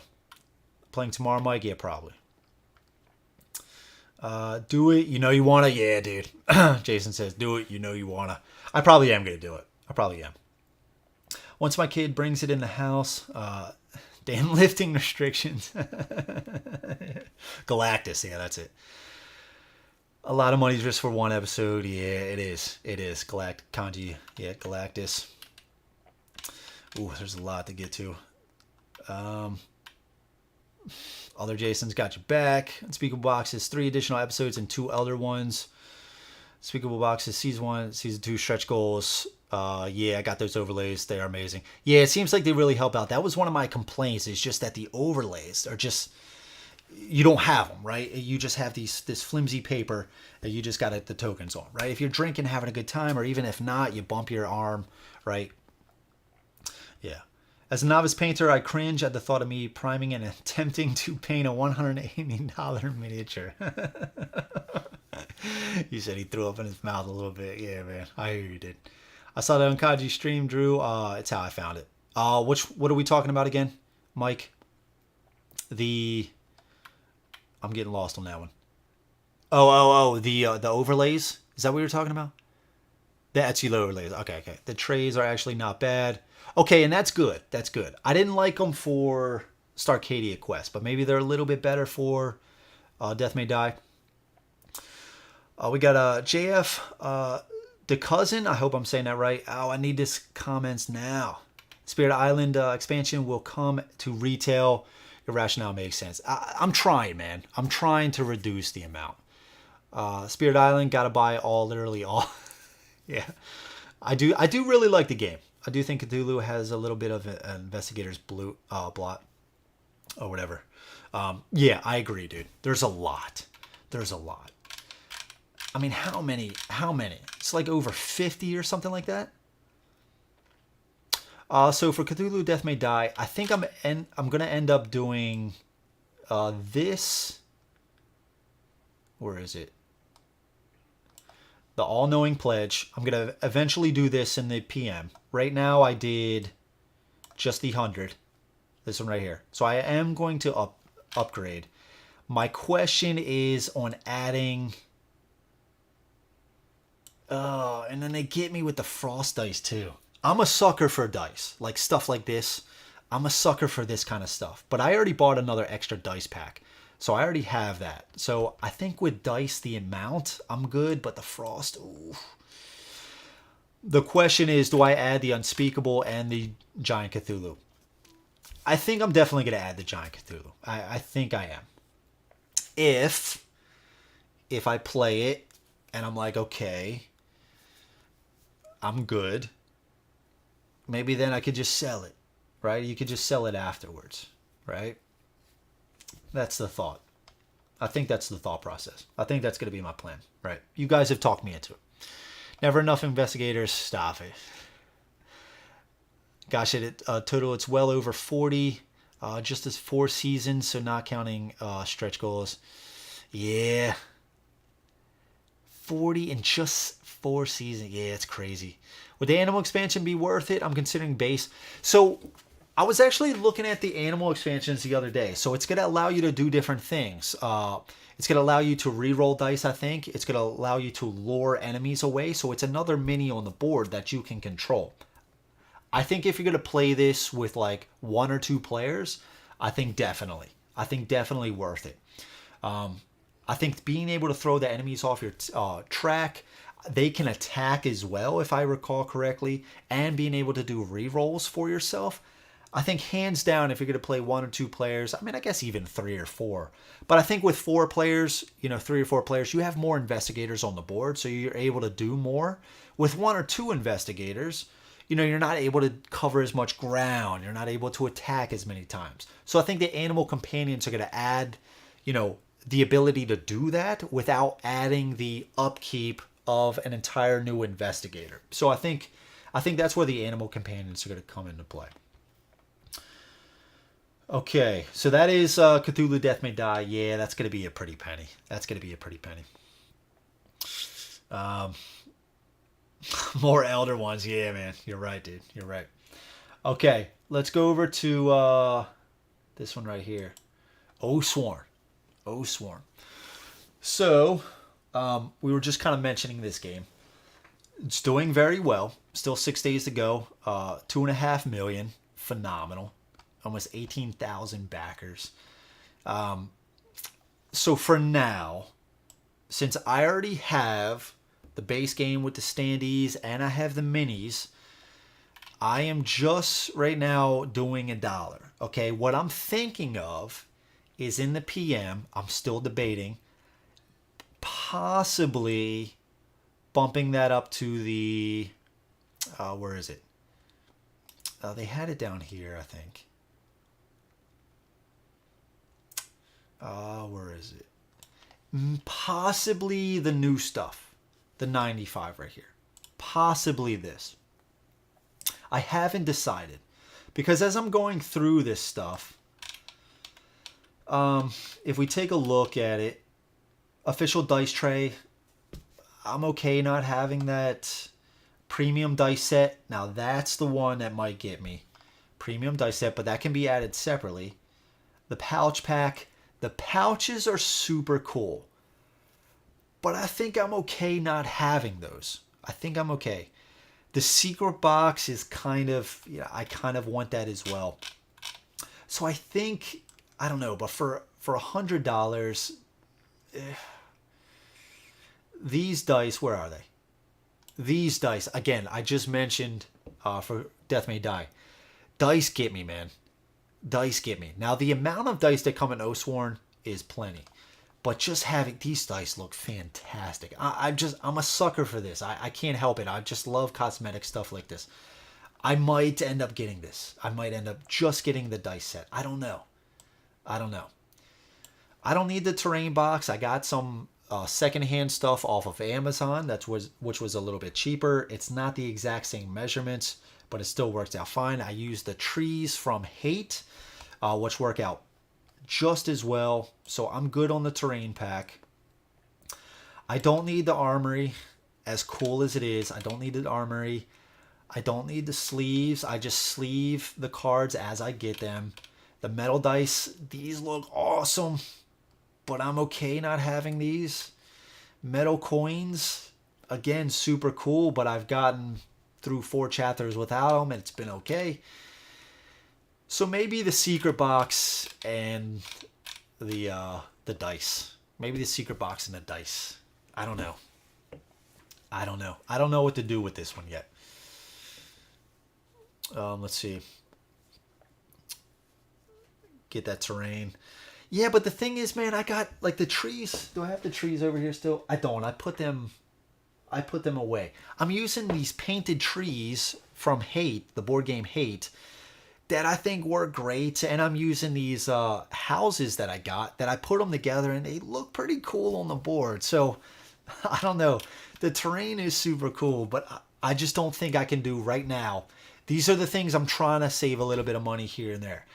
Playing tomorrow, Mike? Yeah, probably. Do it. You know you want to? Yeah, dude. Jason says, do it. You know you want to. I probably am going to do it. I probably am. Once my kid brings it in the house, damn lifting restrictions. Galactus. Yeah, that's it. A lot of money just for one episode. Yeah, it is. It is. Kanji. Yeah, Galactus. Ooh, there's a lot to get to. Other Jason's got your back. Unspeakable Boxes, 3 additional episodes and 2 elder ones. Unspeakable Boxes, Season 1, Season 2 stretch goals. Yeah, I got those overlays. They are amazing. Yeah, it seems like they really help out. That was one of my complaints, is just that the overlays are just... You don't have them, right? You just have this flimsy paper that you just got the tokens on, right? If you're drinking, having a good time, or even if not, you bump your arm, right? Yeah. As a novice painter, I cringe at the thought of me priming and attempting to paint a $180 miniature. He said he threw up in his mouth a little bit. Yeah, man. I hear you did. I saw that on Kaji's stream, Drew. It's how I found it. What are we talking about again, Mike? I'm getting lost on that one. The overlays? Is that what you're talking about? The Etsy overlays. Okay. The trays are actually not bad. Okay, and that's good. That's good. I didn't like them for Starcadia Quest, but maybe they're a little bit better for Death May Die. We got JF, the cousin. I hope I'm saying that right. Oh, I need this comments now. Spirit Island expansion will come to retail. Your rationale makes sense. I'm trying, man. I'm trying to reduce the amount. Spirit Island, gotta buy literally all. Yeah, I do really like the game. I do think Cthulhu has a little bit of an investigator's blot or whatever. Yeah, I agree, dude. There's a lot. I mean, how many? It's like over 50 or something like that. So for Cthulhu Death May Die, I think I'm going to end up doing this. Where is it? The All-Knowing Pledge. I'm going to eventually do this in the PM. Right now I did just the 100. This one right here. So I am going to upgrade. My question is on adding... and then they get me with the frost dice too. I'm a sucker for dice. Like stuff like this. I'm a sucker for this kind of stuff. But I already bought another extra dice pack. So I already have that. So I think with dice, the amount, I'm good. But the frost, ooh. The question is, do I add the Unspeakable and the Giant Cthulhu? I think I'm definitely going to add the Giant Cthulhu. I think I am. If I play it and I'm like, okay, I'm good. Maybe then I could just sell it, right? You could just sell it afterwards, right? That's the thought. I think that's the thought process. I think that's going to be my plan, right? You guys have talked me into it. Never enough investigators. Stop it. Gosh, total, it's well over 40. Just as 4 seasons, so not counting stretch goals. Yeah. 40 in just 4 seasons. Yeah, it's crazy. Would the animal expansion be worth it? I'm considering base. So I was actually looking at the animal expansions the other day. So it's going to allow you to do different things. It's going to allow you to re-roll dice, I think. It's going to allow you to lure enemies away. So it's another mini on the board that you can control. I think if you're going to play this with like 1 or 2 players, I think definitely worth it. I think being able to throw the enemies off your track, they can attack as well, if I recall correctly, and being able to do re-rolls for yourself, I think hands down, if you're going to play 1 or 2 players, I mean, I guess even 3 or 4. But I think with 4 players, 3 or 4 players, you have more investigators on the board, so you're able to do more. With 1 or 2 investigators, you're not able to cover as much ground. You're not able to attack as many times. So I think the animal companions are going to add, the ability to do that without adding the upkeep of an entire new investigator. So I think that's where the animal companions are going to come into play. Okay, so that is Cthulhu Death May Die. Yeah, that's going to be a pretty penny. More Elder ones. Yeah, man. You're right, dude. You're right. Okay, let's go over to this one right here. Oathsworn. So, we were just kind of mentioning this game. It's doing very well. Still 6 days to go. 2.5 million. Phenomenal. Almost 18,000 backers. So for now, since I already have the base game with the standees and I have the minis, I am just right now doing $1. Okay, what I'm thinking of is in the PM, I'm still debating, possibly bumping that up to the, where is it? They had it down here, I think. Where is it? Possibly the new stuff. The 95 right here. Possibly this. I haven't decided. Because as I'm going through this stuff, if we take a look at it, official dice tray, I'm okay not having that premium dice set. Now that's the one that might get me. Premium dice set, but that can be added separately. The pouch pack. The pouches are super cool. But I think I'm okay not having those. I think I'm okay. The secret box is kind of, I kind of want that as well. So I think, I don't know, but for $100, these dice, where are they? These dice, again, I just mentioned for Death May Die. Dice get me, man. Dice get me. Now, the amount of dice that come in Oathsworn is plenty. But just having these dice look fantastic. I'm a sucker for this. I can't help it. I just love cosmetic stuff like this. I might end up getting this. I might end up just getting the dice set. I don't know. I don't need the terrain box. I got some secondhand stuff off of Amazon which was a little bit cheaper. It's not the exact same measurements, but it still works out fine. I used the trees from Hate, which work out just as well. So I'm good on the terrain pack. I don't need the armory, as cool as it is. I don't need the armory. I don't need the sleeves. I just sleeve the cards as I get them. The metal dice, these look awesome, but I'm okay not having these. Metal coins, again, super cool, but I've gotten through 4 chapters without them, and it's been okay. So maybe the secret box and the dice. Maybe the secret box and the dice. I don't know. I don't know what to do with this one yet. Let's see. Get that terrain. Yeah, but the thing is, man, I got like the trees. Do I have the trees over here still? I don't. I put them away. I'm using these painted trees from Hate, the board game Hate, that I think work great. And I'm using these houses that I got, that I put them together, and they look pretty cool on the board. So, I don't know. The terrain is super cool, but I just don't think I can do right now. These are the things I'm trying to save a little bit of money here and there.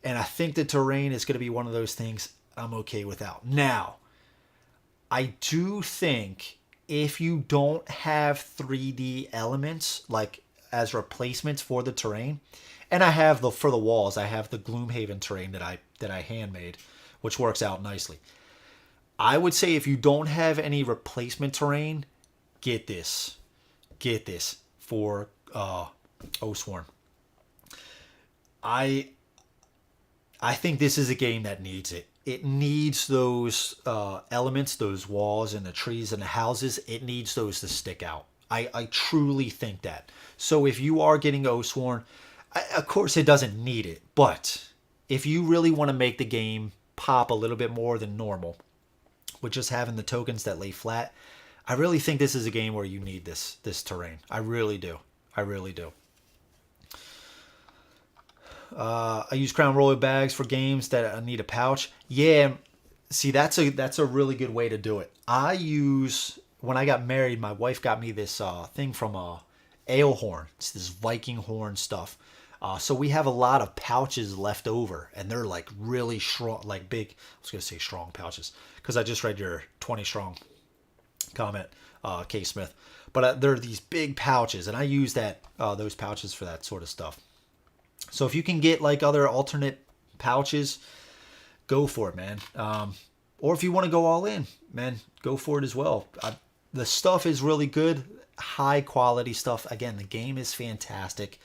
And I think the terrain is going to be one of those things I'm okay without. Now, I do think if you don't have 3D elements, like as replacements for the terrain, and I have for the walls, I have the Gloomhaven terrain that I handmade, which works out nicely. I would say if you don't have any replacement terrain, get this. Get this for Oathsworn. I think this is a game that needs it. It needs those elements, those walls and the trees and the houses. It needs those to stick out. I truly think that. So if you are getting Oathsworn, Of course, it doesn't need it, but if you really want to make the game pop a little bit more than normal, with just having the tokens that lay flat, I really think this is a game where you need this terrain. I really do. I really do. I use Crown Royal bags for games that need a pouch. Yeah, see, that's a really good way to do it. I use, when I got married, my wife got me this thing from ale horn. It's this Viking horn stuff. So we have a lot of pouches left over, and they're like really strong, like big. I was gonna say strong pouches because I just read your 20 strong comment, K Smith. But they're these big pouches, and I use those pouches for that sort of stuff. So if you can get like other alternate pouches, go for it, man. Or if you want to go all in, man, go for it as well. The stuff is really good, high quality stuff. Again, the game is fantastic.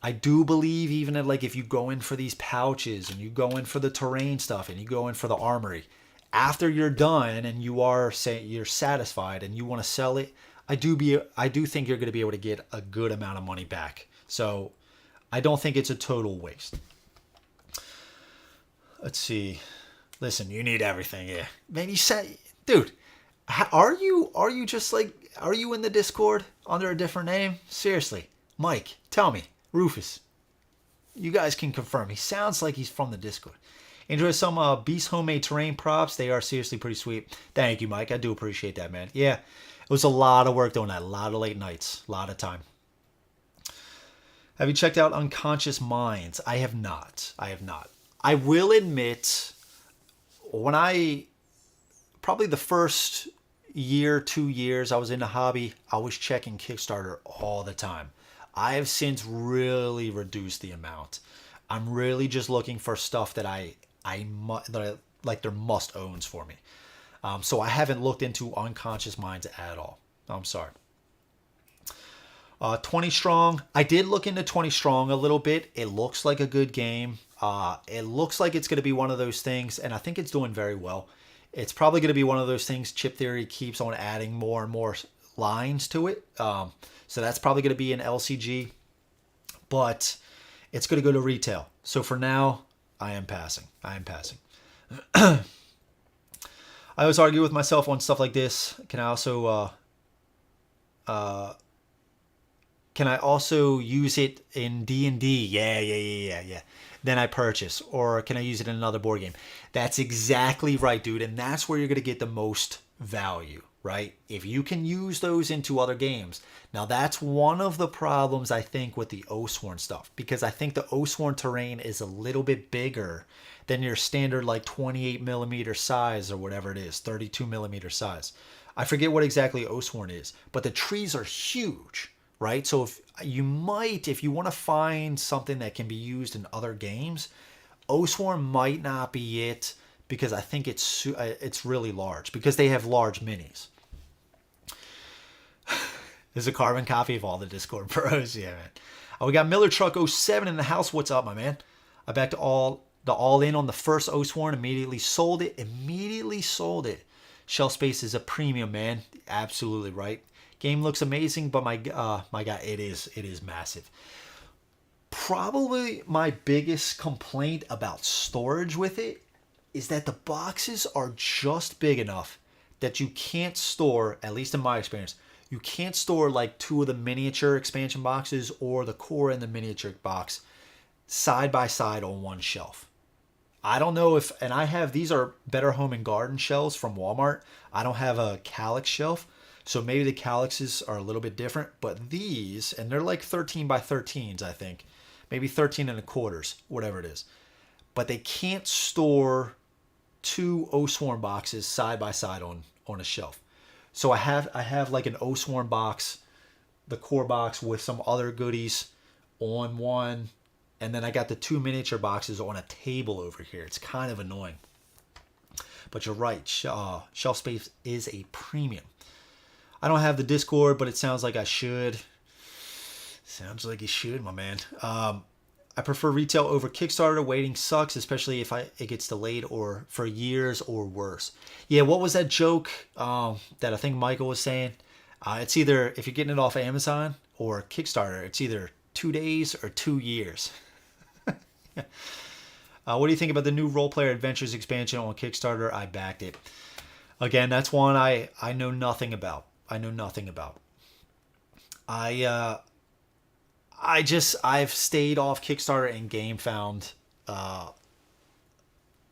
I do believe even if you go in for these pouches and you go in for the terrain stuff and you go in for the armory, after you're done and you're satisfied and you want to sell it, I do think you're going to be able to get a good amount of money back. So I don't think it's a total waste. Let's see. Listen, you need everything, yeah. Man, you said, dude, are you in the Discord under a different name? Seriously, Mike, tell me. Rufus, you guys can confirm. He sounds like he's from the Discord. Enjoy some Beast homemade terrain props. They are seriously pretty sweet. Thank you, Mike. I do appreciate that, man. Yeah, it was a lot of work doing that. A lot of late nights. A lot of time. Have you checked out Unconscious Minds? I have not. I will admit, probably the first year, 2 years I was in the hobby, I was checking Kickstarter all the time. I have since really reduced the amount. I'm really just looking for stuff that they're must owns for me. So I haven't looked into Unconscious Minds at all. I'm sorry. 20 Strong. I did look into 20 Strong a little bit. It looks like a good game. It looks like it's going to be one of those things, and I think it's doing very well. It's probably going to be one of those things Chip Theory keeps on adding more and more lines to it. So that's probably going to be an LCG, but it's going to go to retail. So for now, I am passing. I always argue with myself on stuff like this. Can I also use it in D&D? Yeah. Then I purchase. Or can I use it in another board game? That's exactly right, dude. And that's where you're going to get the most value, right? If you can use those into other games. Now, that's one of the problems, I think, with the Oathsworn stuff. Because I think the Oathsworn terrain is a little bit bigger than your standard, 28 millimeter size or whatever it is, 32 millimeter size. I forget what exactly Oathsworn is. But the trees are huge, right? So if you want to find something that can be used in other games, Oathsworn might not be it, because I think it's really large, because they have large minis. There's a carbon copy of all the Discord bros. Yeah, man. We got Miller Truck 07 in the house. What's up, my man? I backed all in on the first Oathsworn. Immediately sold it. Shelf space is a premium, man. Absolutely right. Game looks amazing, but my God, it is massive. Probably my biggest complaint about storage with it is that the boxes are just big enough that you can't store, at least in my experience, you can't store two of the miniature expansion boxes or the core and the miniature box side by side on one shelf. I don't know and I have, these are Better Home and Garden shelves from Walmart. I don't have a Calyx shelf, so maybe the Calyxes are a little bit different, but these, and they're 13 by 13s, I think, maybe 13 and a quarters, whatever it is, but they can't store two Oathsworn boxes side by side on a shelf. So I have an Oathsworn box, the core box with some other goodies on one, and then I got the two miniature boxes on a table over here. It's kind of annoying. But you're right, shelf space is a premium. I don't have the Discord, but it sounds like I should. Sounds like you should, my man. I prefer retail over Kickstarter. Waiting sucks, especially if it gets delayed or for years or worse. Yeah, what was that joke that I think Michael was saying? It's either, if you're getting it off Amazon or Kickstarter, it's either 2 days or 2 years? What do you think about the new Role Player Adventures expansion on Kickstarter? I backed it. Again, that's one I know nothing about. I know nothing about. I've stayed off Kickstarter and GameFound.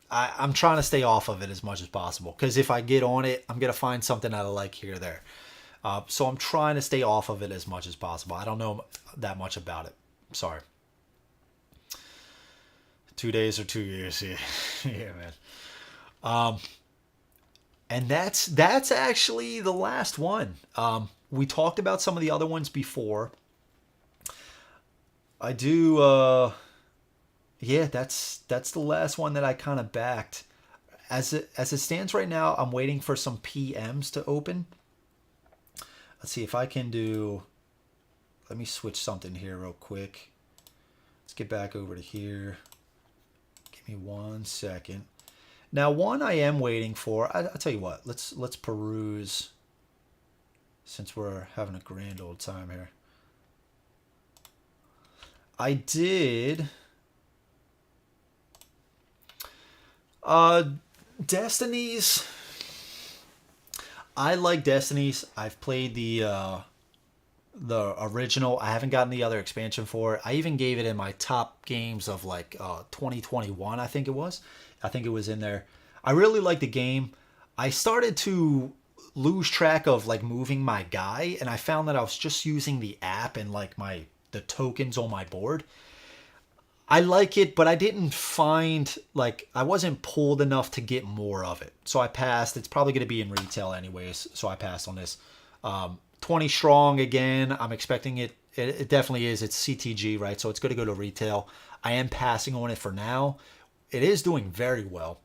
I'm trying to stay off of it as much as possible, because if I get on it, I'm gonna find something that I like here or there. So I'm trying to stay off of it as much as possible. I don't know that much about it. Sorry. 2 days or 2 years. Yeah, yeah, man. And that's actually the last one. We talked about some of the other ones before. I do. Yeah, that's the last one that I kind of backed. As it stands right now, I'm waiting for some PMs to open. Let's see if I can do. Let me switch something here real quick. Let's get back over to here. Give me 1 second. Now, one I am waiting for. I'll tell you what. Let's peruse. Since we're having a grand old time here. I did. Destinies. I like Destinies. I've played the original. I haven't gotten the other expansion for it. I even gave it in my top games of like 2021, I think it was. I think it was in there. I really like the game. I started to lose track of like moving my guy, and I found that I was just using the app and like the tokens on my board. I like it, but I didn't find, like, I wasn't pulled enough to get more of it. So I passed. It's probably going to be in retail anyways, so I passed on this. 20 strong again. I'm expecting it. It definitely is. It's CTG, right? So it's going to go to retail. I am passing on it for now. It is doing very well.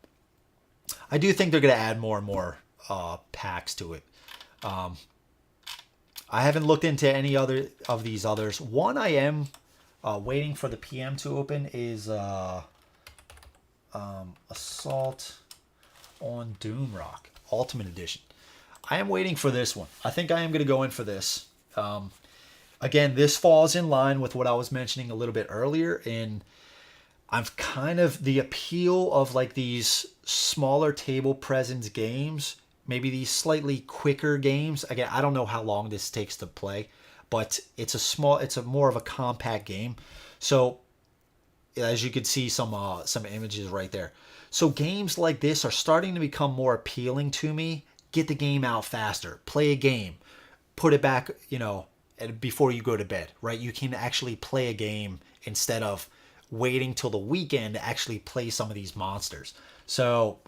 I do think they're going to add more and more packs to it. I haven't looked into any other of these others. One I am waiting for the PM to open is Assault on Doomrock Ultimate Edition. I am waiting for this one. I think I am going to go in for this. Again, this falls in line with what I was mentioning a little bit earlier. In I've kind of the appeal of like these smaller table presence games, maybe these slightly quicker games. Again, I don't know how long this takes to play, but it's a more of a compact game. So as you can see some images right there. So games like this are starting to become more appealing to me. Get the game out faster. Play a game. Put it back, before you go to bed, right? You can actually play a game instead of waiting till the weekend to actually play some of these monsters. So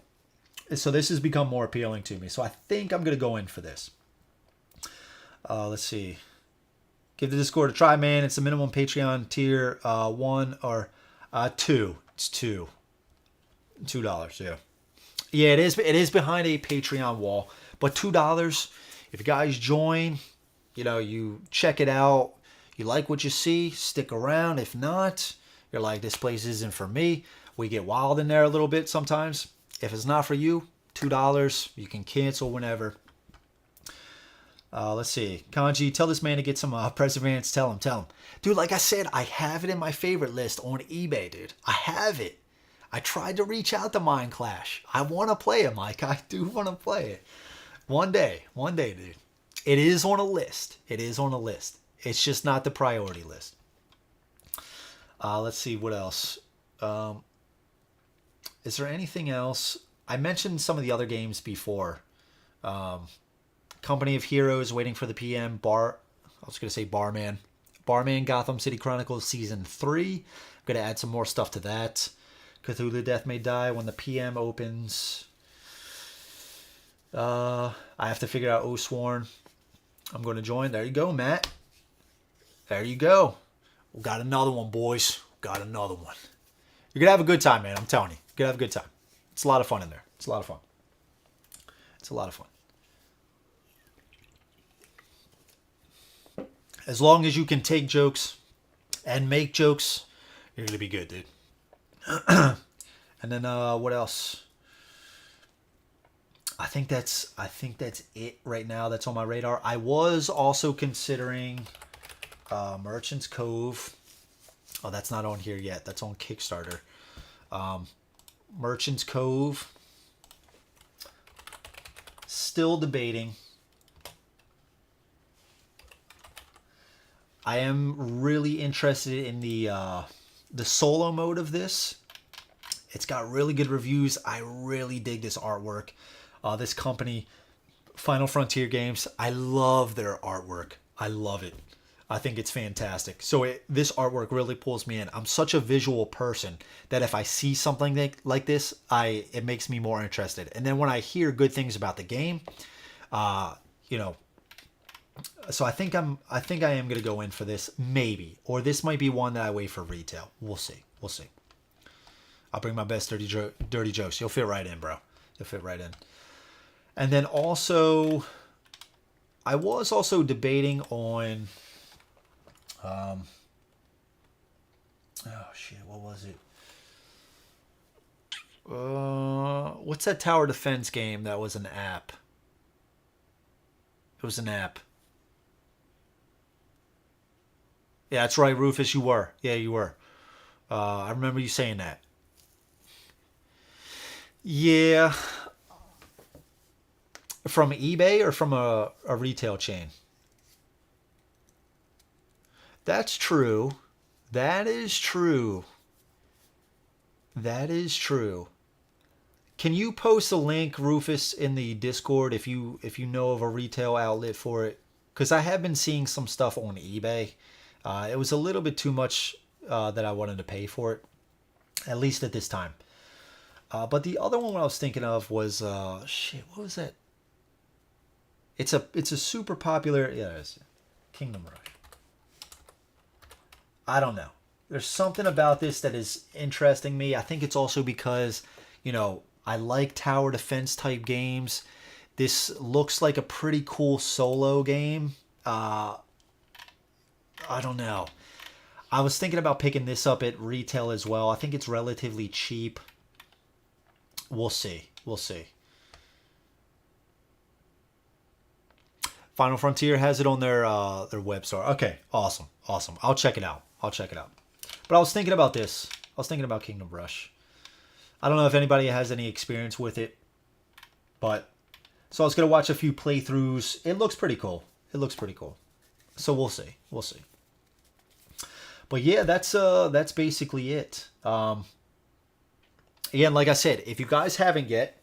this has become more appealing to me. So I think I'm going to go in for this. Let's see. Give the Discord a try, man. It's the minimum Patreon tier. 1 or 2. It's $2. Yeah. Yeah, it is. It is behind a Patreon wall, but $2. If you guys join, you check it out. You like what you see, stick around. If not, you're like, this place isn't for me. We get wild in there a little bit sometimes. If it's not for you, $2. You can cancel whenever. Let's see. Kanji, tell this man to get some Perseverance. Tell him. Dude, like I said, I have it in my favorite list on eBay, dude. I have it. I tried to reach out to Mind Clash. I want to play it, Mike. I do want to play it. One day, dude. It is on a list. It's just not the priority list. Let's see what else. Is there anything else? I mentioned some of the other games before. Company of Heroes, waiting for the PM. I was going to say Barman. Barman, Gotham City Chronicles Season 3. I'm going to add some more stuff to that. Cthulhu Death May Die when the PM opens. I have to figure out Oathsworn. I'm going to join. There you go, Matt. There you go. We got another one, boys. Got another one. You're going to have a good time, man. I'm telling you. You're going to have a good time. It's a lot of fun in there. It's a lot of fun. As long as you can take jokes and make jokes, you're going to be good, dude. And then what else? I think that's it right now. That's on my radar. I was also considering Merchant's Cove. Oh, that's not on here yet. That's on Kickstarter. Merchant's Cove. Still debating. I am really interested in the solo mode of this. It's got really good reviews. I really dig this artwork. This company, Final Frontier Games, I love their artwork. I love it. I think it's fantastic. So this artwork really pulls me in. I'm such a visual person that if I see something like this, it makes me more interested. And then when I hear good things about the game, you know, so I think I am gonna go in for this, maybe, or this might be one that I wait for retail. We'll see. We'll see. I'll bring my best dirty jokes. You'll fit right in, bro. You'll fit right in. And then also, I was also debating on. Oh shit! What was it? What's that tower defense game that was an app? It was an app. Yeah, that's right, Rufus. You were. Yeah, you were. I remember you saying that. Yeah. From eBay or from a retail chain? That's true. That is true. That is true. Can you post a link, Rufus, in the Discord if you know of a retail outlet for it? Because I have been seeing some stuff on eBay. It was a little bit too much that I wanted to pay for it, at least at this time. But the other one I was thinking of was shit. What was that? It's a super popular. Yeah, it's Kingdom Rush. I don't know. There's something about this that is interesting me. I think it's also because, you know, I like tower defense type games. This looks like a pretty cool solo game. I don't know. I was thinking about picking this up at retail as well. I think it's relatively cheap. We'll see. We'll see. Final Frontier has it on their web store. Okay, awesome, awesome. I'll check it out. I'll check it out. But I was thinking about this. I was thinking about Kingdom Rush. I don't know if anybody has any experience with it, but so I was gonna watch a few playthroughs. It looks pretty cool. It looks pretty cool. So we'll see. We'll see. But yeah, that's basically it. Again, like I said, if you guys haven't yet,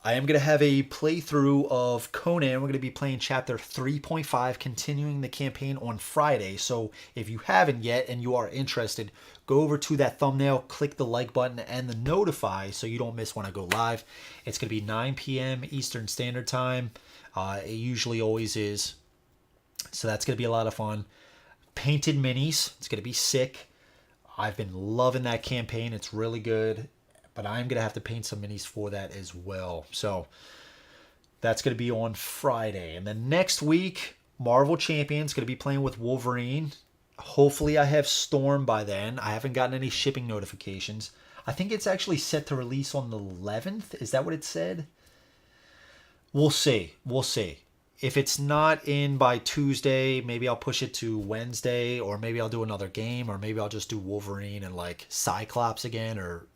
I am going to have a playthrough of Conan. We're going to be playing chapter 3.5, continuing the campaign on Friday. So if you haven't yet and you are interested, go over to that thumbnail, click the like button and the notify so you don't miss when I go live. It's going to be 9 p.m. Eastern Standard Time. It usually always is. So that's going to be a lot of fun. Painted minis. It's going to be sick. I've been loving that campaign. It's really good. But I'm going to have to paint some minis for that as well. So that's going to be on Friday. And then next week, Marvel Champions going to be playing with Wolverine. Hopefully I have Storm by then. I haven't gotten any shipping notifications. I think it's actually set to release on the 11th. Is that what it said? We'll see. We'll see. If it's not in by Tuesday, maybe I'll push it to Wednesday, or maybe I'll do another game, or maybe I'll just do Wolverine and like Cyclops again, or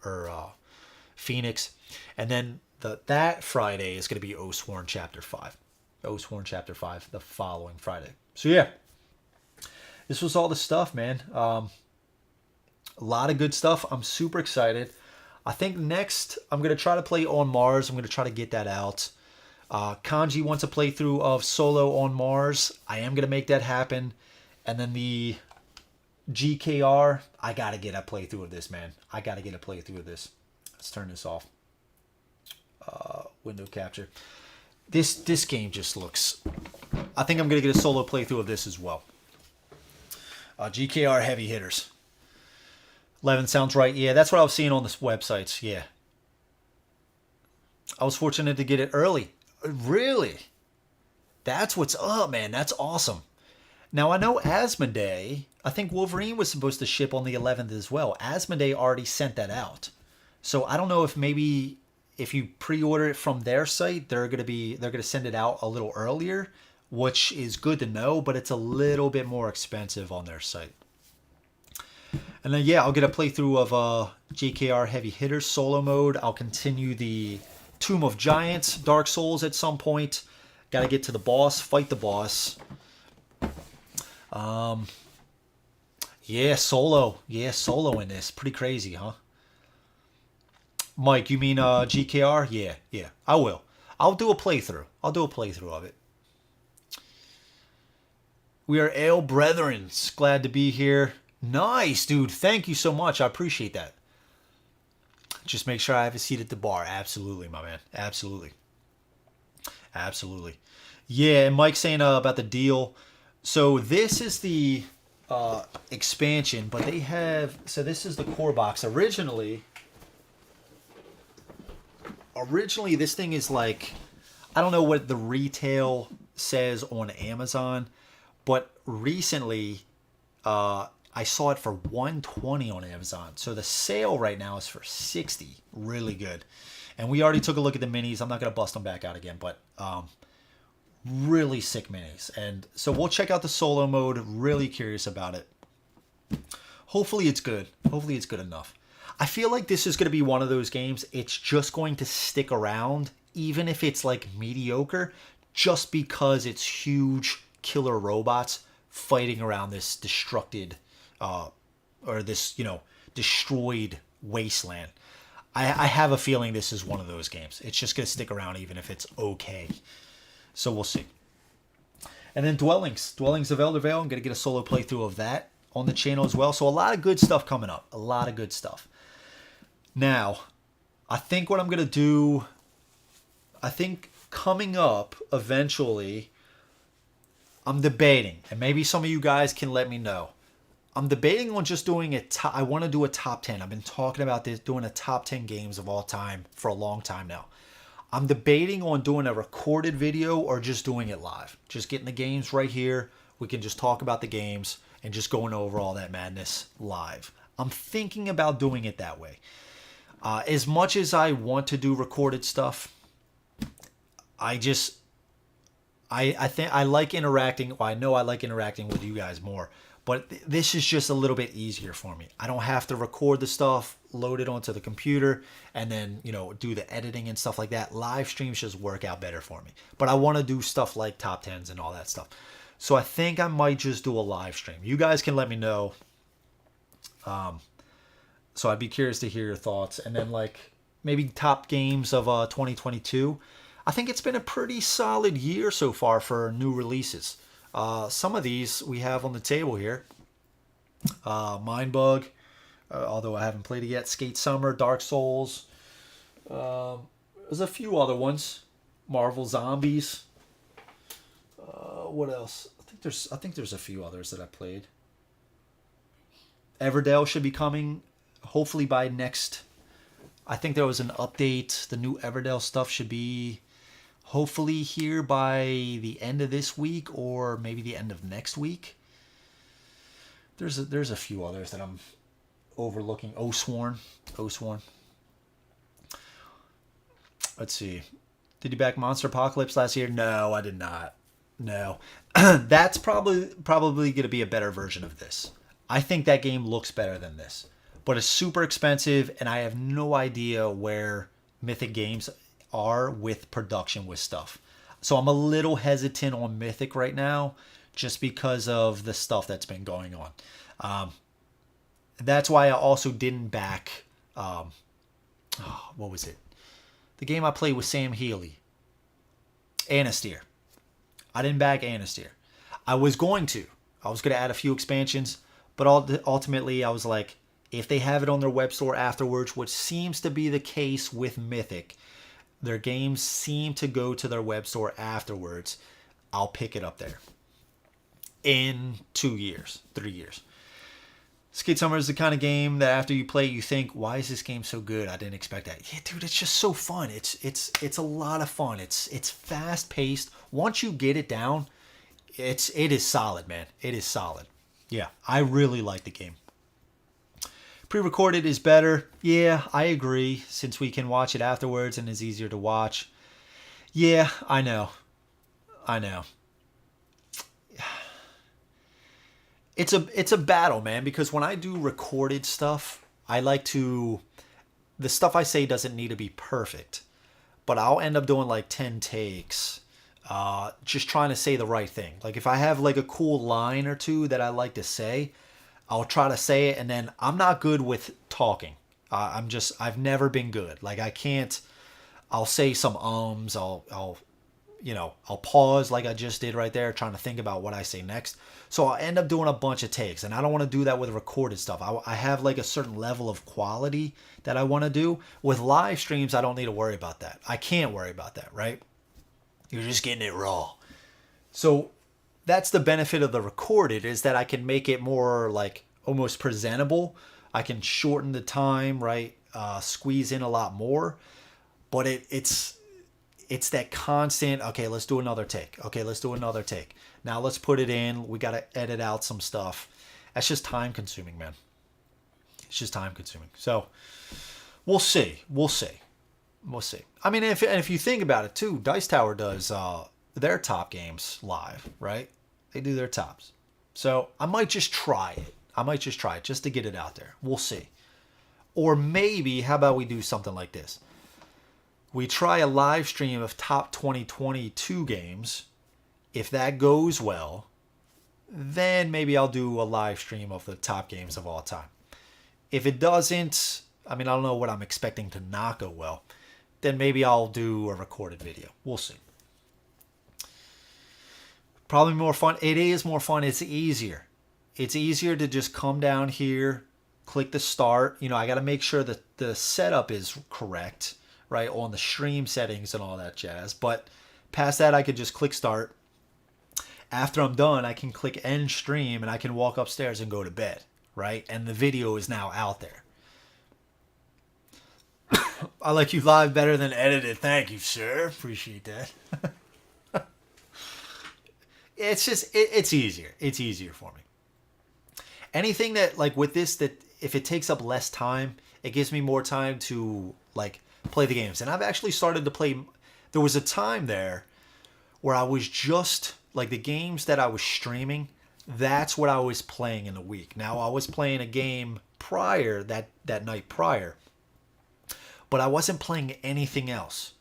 Phoenix. And then that Friday is going to be Oathsworn Chapter 5. Oathsworn Chapter 5 the following Friday. So yeah, this was all the stuff, man. A lot of good stuff. I'm super excited. I think next I'm going to try to play On Mars. I'm going to try to get that out. Kanji wants a playthrough of Solo on Mars. I am going to make that happen. And then the GKR, I got to get a playthrough of this, man. I got to get a playthrough of this. Let's turn this off. Window capture. This game just looks... I think I'm going to get a solo playthrough of this as well. GKR heavy hitters. 11 sounds right. Yeah, that's what I was seeing on the websites. Yeah. I was fortunate to get it early. Really? That's what's up, man. That's awesome. Now, I know Asmodee, I think Wolverine was supposed to ship on the 11th as well. Asmodee already sent that out. So I don't know if maybe if you pre-order it from their site, they're going to send it out a little earlier, which is good to know, but it's a little bit more expensive on their site. And then, yeah, I'll get a playthrough of JKR Heavy Hitters solo mode. I'll continue the Tomb of Giants Dark Souls at some point. Got to get to the boss, fight the boss. Yeah, solo. Yeah, solo in this. Pretty crazy, huh? Mike, you mean GKR? Yeah, I will. I'll do a playthrough. I'll do a playthrough of it. We are Ale Brethren. Glad to be here. Nice, dude. Thank you so much. I appreciate that. Just make sure I have a seat at the bar. Absolutely, my man. Absolutely. Absolutely. Yeah, and Mike's saying about the deal. So this is the expansion, but they have... So this is the core box. Originally, this thing is like... I don't know what the retail says on Amazon, but recently... I saw it for $120 on Amazon. So the sale right now is for $60. Really good. And we already took a look at the minis. I'm not going to bust them back out again, but really sick minis. And so we'll check out the solo mode. Really curious about it. Hopefully it's good. Hopefully it's good enough. I feel like this is going to be one of those games. It's just going to stick around, even if it's like mediocre, just because it's huge killer robots fighting around this destructed or this, destroyed wasteland. I have a feeling this is one of those games. It's just going to stick around even if it's okay. So we'll see. And then Dwellings of Eldervale. I'm going to get a solo playthrough of that on the channel as well. So a lot of good stuff coming up. A lot of good stuff. Now, I think what I'm going to do, coming up eventually, I'm debating, and maybe some of you guys can let me know. I'm debating on just doing I want to do a top 10. I've been talking about this, doing a top 10 games of all time for a long time now. I'm debating on doing a recorded video or just doing it live. Just getting the games right here. We can just talk about the games and just going over all that madness live. I'm thinking about doing it that way. As much as I want to do recorded stuff, I think I like interacting. Well, I know I like interacting with you guys more, but this is just a little bit easier for me. I don't have to record the stuff, load it onto the computer, and then, do the editing and stuff like that. Live streams just work out better for me. But I want to do stuff like top 10s and all that stuff. So I think I might just do a live stream. You guys can let me know. So I'd be curious to hear your thoughts. And then maybe top games of 2022. I think it's been a pretty solid year so far for new releases. Some of these we have on the table here. Mindbug, although I haven't played it yet. Skate Summer, Dark Souls. There's a few other ones. Marvel Zombies. What else? I think there's a few others that I played. Everdale should be coming hopefully by next. I think there was an update. The new Everdale stuff should be hopefully here by the end of this week or maybe the end of next week. There's a few others that I'm overlooking. Oathsworn. Let's see. Did you back Monster Apocalypse last year? No, I did not. No. That's probably going to be a better version of this. I think that game looks better than this. But it's super expensive, and I have no idea where Mythic Games are with production with stuff. So I'm a little hesitant on Mythic right now just because of the stuff that's been going on. That's why I also didn't back what was it? The game I played with Sam Healy. Anasteer. I didn't back Anasteer. I was going to add a few expansions, but ultimately I was like, if they have it on their web store afterwards, which seems to be the case with Mythic, their games seem to go to their web store afterwards, I'll pick it up there. In 2 years, 3 years. Skate Summer is the kind of game that after you play, you think, why is this game so good? I didn't expect that. Yeah, dude, it's just so fun. It's a lot of fun. It's fast paced. Once you get it down, it is solid, man. It is solid. Yeah, I really like the game. Pre-recorded is better. Yeah, I agree, since we can watch it afterwards and is easier to watch. Yeah, I know. it's a battle, man, because when I do recorded stuff, I like to the stuff I say doesn't need to be perfect, but I'll end up doing like 10 takes, just trying to say the right thing. Like if I have like a cool line or two that I like to say, I'll try to say it, and then I'm not good with talking. I've never been good. Like I can't. I'll say some ums. I'll pause like I just did right there, trying to think about what I say next. So I'll end up doing a bunch of takes, and I don't want to do that with recorded stuff. I have like a certain level of quality that I want to do. With live streams, I don't need to worry about that. I can't worry about that, right? You're just getting it raw. So that's the benefit of the recorded, is that I can make it more like almost presentable. I can shorten the time, right? Squeeze in a lot more. But it's that constant, okay, let's do another take. Okay, let's do another take. Now let's put it in. We got to edit out some stuff. That's just time consuming, man. It's just time consuming. So we'll see. We'll see. We'll see. I mean, if you think about it too, Dice Tower does their top games live, right? They do their tops. So I might just try it. Just to get it out there. We'll see. Or maybe, how about we do something like this? We try a live stream of top 2022 games. If that goes well, then maybe I'll do a live stream of the top games of all time. If it doesn't, I mean, I don't know what I'm expecting to not go well, then maybe I'll do a recorded video. We'll see. Probably more fun. It is more fun. It's easier. It's easier to just come down here, click the start. You know, I got to make sure that the setup is correct, right, on the stream settings and all that jazz. But past that, I could just click start. After I'm done, I can click end stream and I can walk upstairs and go to bed, right? And the video is now out there. I like you live better than edited. Thank you, sir. Appreciate that. It's just, it's easier. It's easier for me. Anything that, like with this, that if it takes up less time, it gives me more time to like play the games. And I've actually started to play. There was a time there where I was just like the games that I was streaming. That's what I was playing in a week. Now I was playing a game prior that night prior, but I wasn't playing anything else.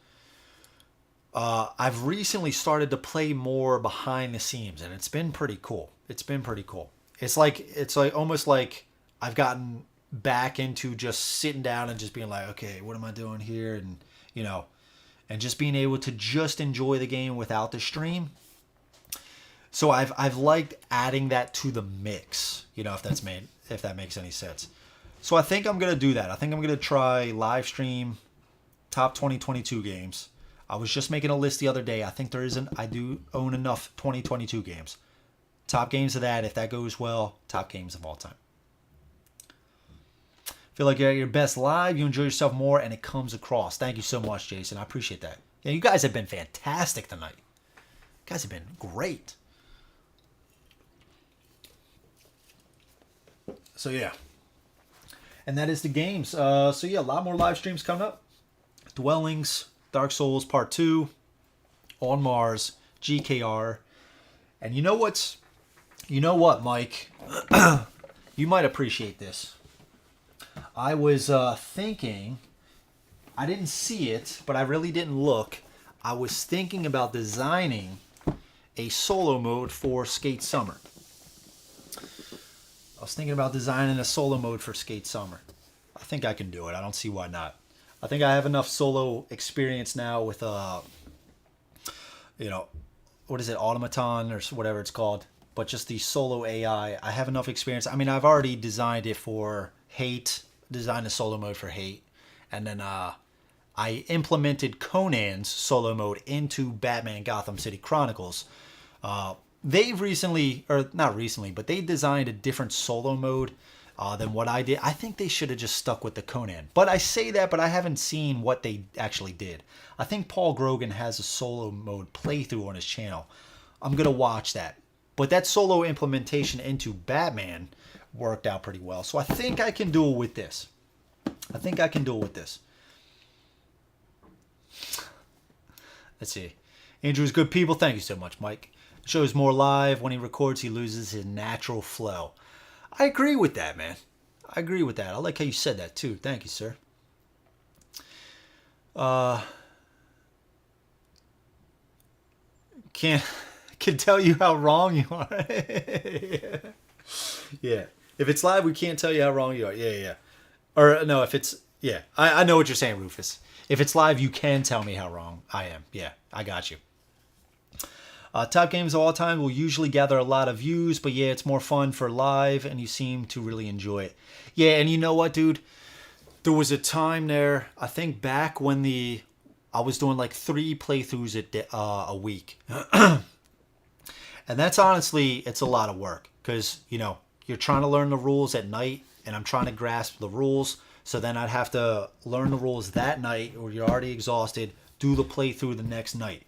I've recently started to play more behind the scenes, and it's been pretty cool. It's like almost like I've gotten back into just sitting down and just being like, okay, what am I doing here? And, you know, and just being able to just enjoy the game without the stream. So I've liked adding that to the mix, you know, if that makes any sense. So I think I'm going to do that. I think I'm going to try live stream top 2022 games. I was just making a list the other day. I think I do own enough 2022 games. Top games of that. If that goes well, top games of all time. Feel like you're at your best live. You enjoy yourself more, and it comes across. Thank you so much, Jason. I appreciate that. Yeah, you guys have been fantastic tonight. You guys have been great. So yeah, and that is the games. So yeah, a lot more live streams coming up. Dwellings, Dark Souls Part 2, On Mars, GKR, and you know what, Mike? You might appreciate this. I was thinking, I didn't see it, but I really didn't look. I was thinking about designing a solo mode for Skate Summer. I was thinking about designing a solo mode for Skate Summer. I think I can do it. I don't see why not. I think I have enough solo experience now with, you know, what is it, Automaton or whatever it's called. But just the solo AI, I have enough experience. I mean, I've already designed it for Hate, designed a solo mode for Hate. And then I implemented Conan's solo mode into Batman Gotham City Chronicles. They've recently, or not recently, but they designed a different solo mode than what I did. I think they should have just stuck with the Conan. But I say that, but I haven't seen what they actually did. I think Paul Grogan has a solo mode playthrough on his channel. I'm going to watch that. But that solo implementation into Batman worked out pretty well. So I think I can do it with this. Let's see. Andrew's good people. Thank you so much, Mike. Shows more live. When he records, he loses his natural flow. I agree with that, man. I agree with that. I like how you said that too. Thank you, sir. Can tell you how wrong you are. Yeah. If it's live, we can't tell you how wrong you are. Yeah. Or no, if it's I know what you're saying, Rufus. If it's live, you can tell me how wrong I am. Yeah, I got you. Top games of all time will usually gather a lot of views, but yeah, it's more fun for live, and you seem to really enjoy it. Yeah, and you know what, dude? There was a time there, I think back when I was doing like 3 playthroughs a week. And that's honestly, it's a lot of work because, you're trying to learn the rules at night and I'm trying to grasp the rules. So then I'd have to learn the rules that night or you're already exhausted, do the playthrough the next night.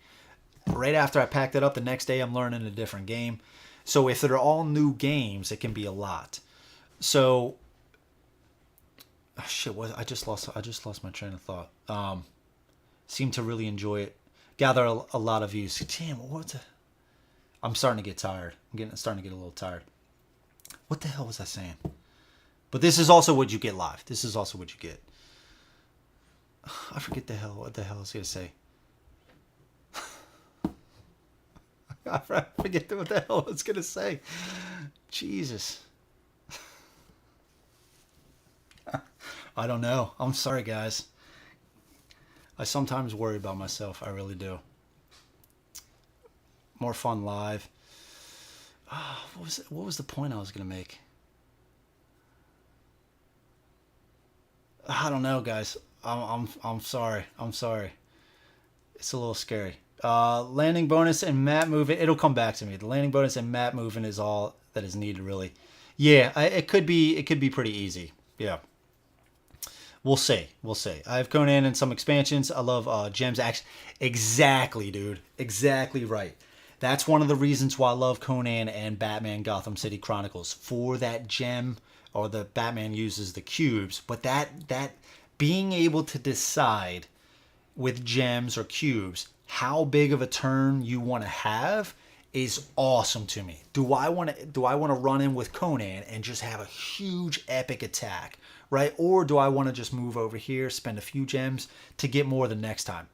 Right after I packed it up, the next day I'm learning a different game. So if they're all new games, it can be a lot. So, I just lost my train of thought. Seem to really enjoy it. Gather a lot of views. Damn, I'm starting to get tired. Starting to get a little tired. What the hell was I saying? But this is also what you get live. This is also what you get. I forget what the hell I was going to say. I forget what the hell I was going to say. Jesus. I don't know. I'm sorry, guys. I sometimes worry about myself. I really do. More fun live. What was the point I was going to make? I don't know, guys. I'm sorry. I'm sorry. It's a little scary. Landing bonus and map movement. It'll come back to me. The landing bonus and map movement is all that is needed, really. Yeah, it could be pretty easy. Yeah. We'll see. I have Conan and some expansions. I love gems. Exactly, dude. Exactly right. That's one of the reasons why I love Conan and Batman Gotham City Chronicles. For that gem, or the Batman uses the cubes, but that being able to decide with gems or cubes how big of a turn you want to have is awesome to me. Do I want to run in with Conan and just have a huge epic attack, right? Or do I want to just move over here, spend a few gems to get more the next time?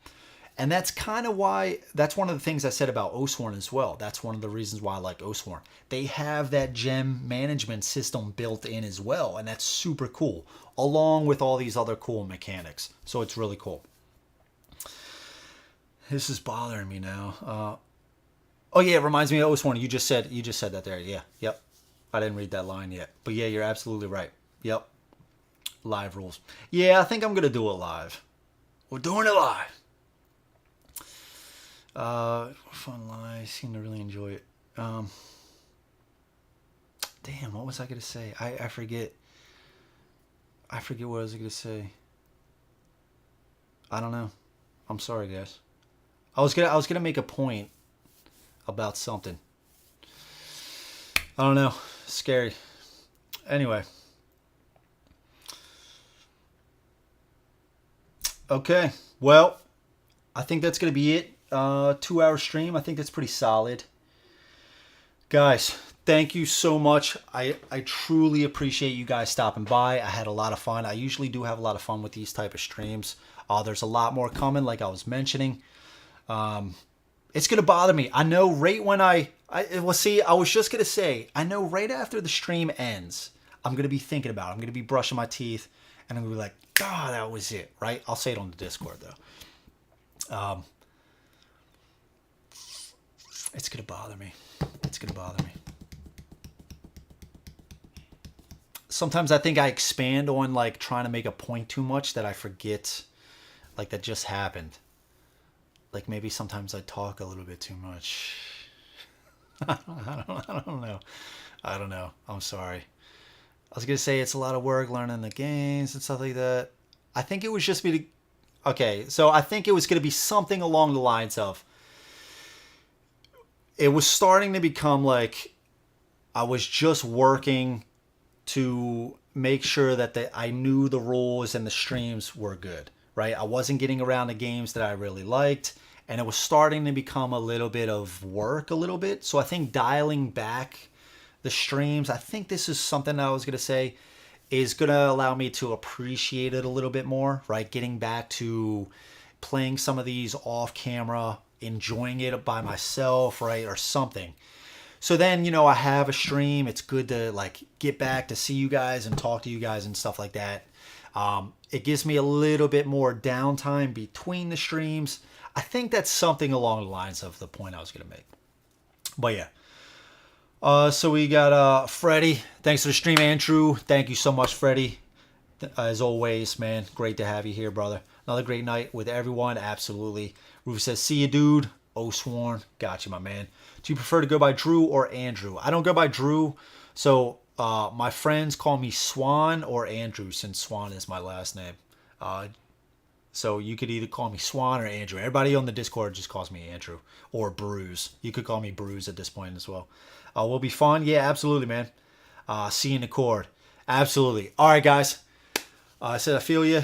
And that's kind of why, that's one of the things I said about Oathsworn as well. That's one of the reasons why I like Oathsworn. They have that gem management system built in as well, and that's super cool, along with all these other cool mechanics. So it's really cool. This is bothering me now. Oh yeah, it reminds me of Oathsworn. You just said that there. Yeah, yep. I didn't read that line yet, but yeah, you're absolutely right. Yep. Live rules. Yeah, I think I'm gonna do it live. We're doing it live. Fun live. Seem to really enjoy it. Damn, what was I gonna say? I forget. I forget what I was gonna say. I don't know. I'm sorry, guys. I was gonna make a point about something. I don't know. Scary. Anyway. Okay. Well, I think that's gonna be it. 2-hour stream. I think that's pretty solid. Guys, thank you so much. I truly appreciate you guys stopping by. I had a lot of fun. I usually do have a lot of fun with these type of streams. There's a lot more coming, like I was mentioning. It's going to bother me. I know right when I was just going to say, I know right after the stream ends, I'm going to be thinking about it. I'm going to be brushing my teeth, and I'm going to be like, oh, that was it, right? I'll say it on the Discord, though. It's going to bother me. It's going to bother me. Sometimes I think I expand on, like, trying to make a point too much that I forget, like, that just happened. Like, maybe sometimes I talk a little bit too much. I don't know. I'm sorry. I was going to say it's a lot of work learning the games and stuff like that. I think it was just me to... Okay, so I think it was going to be something along the lines of... It was starting to become like I was just working to make sure that I knew the rules and the streams were good, right? I wasn't getting around to games that I really liked, and it was starting to become a little bit of work a little bit. So I think dialing back the streams, I think this is something I was going to say is going to allow me to appreciate it a little bit more, right? Getting back to playing some of these off camera, enjoying it by myself, right? Or something. So then, you know, I have a stream. It's good to like get back to see you guys and talk to you guys and stuff like that. It gives me a little bit more downtime between the streams. I think that's something along the lines of the point I was going to make. But yeah. So we got Freddie. Thanks for the stream, Andrew. Thank you so much, Freddie. As always, man, great to have you here, brother. Another great night with everyone. Absolutely. Rufus says, see you, dude. Oathsworn. Got you, my man. Do you prefer to go by Drew or Andrew? I don't go by Drew. So my friends call me Swan or Andrew, since Swan is my last name. So you could either call me Swan or Andrew. Everybody on the Discord just calls me Andrew or Brews. You could call me Brews at this point as well. Will be fun. Yeah, absolutely, man. See you in the cord. Absolutely. All right, guys. I said I feel you.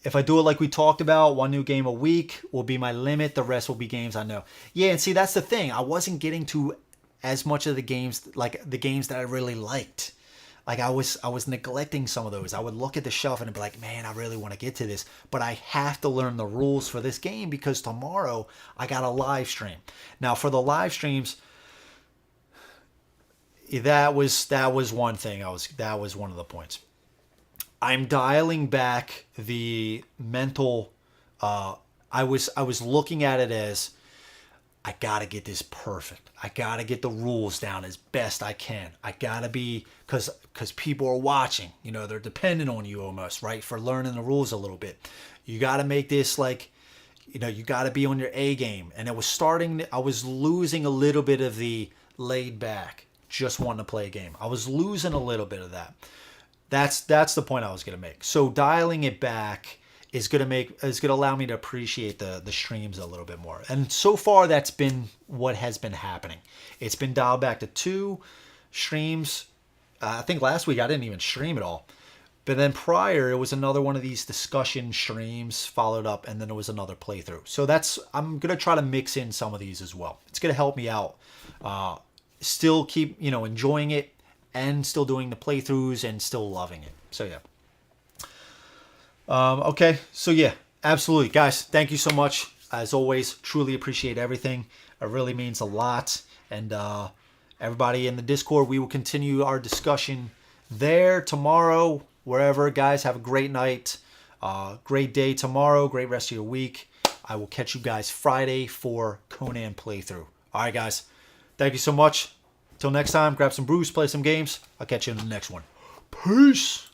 If I do it like we talked about, one new game a week will be my limit. The rest will be games I know. Yeah, and see, that's the thing. I wasn't getting to as much of the games, like the games that I really liked. Like I was neglecting some of those. I would look at the shelf and be like, man, I really want to get to this, but I have to learn the rules for this game because tomorrow I got a live stream. Now for the live streams, that was one thing. That was one of the points. I'm dialing back the mental. I was looking at it as I gotta get this perfect. I gotta get the rules down as best I can. I gotta be because people are watching. You know, they're dependent on you almost, right, for learning the rules a little bit. You gotta make this like, you know, you gotta be on your A game. And it was starting. I was losing a little bit of the laid back, just wanting to play a game. I was losing a little bit of that. That's the point I was going to make. So dialing it back is going to allow me to appreciate the streams a little bit more. And so far that's been what has been happening. It's been dialed back to 2 streams. I think last week I didn't even stream at all. But then prior it was another one of these discussion streams followed up, and then it was another playthrough. So I'm going to try to mix in some of these as well. It's going to help me out. Still keep, you know, enjoying it, and still doing the playthroughs and still loving it. So yeah. Okay. So yeah, absolutely, guys. Thank you so much. As always, truly appreciate everything. It really means a lot. And everybody in the Discord, we will continue our discussion there tomorrow, wherever. Guys, have a great night. Great day tomorrow. Great rest of your week. I will catch you guys Friday for Conan playthrough. All right, guys. Thank you so much. Till next time, grab some brews, play some games. I'll catch you in the next one. Peace.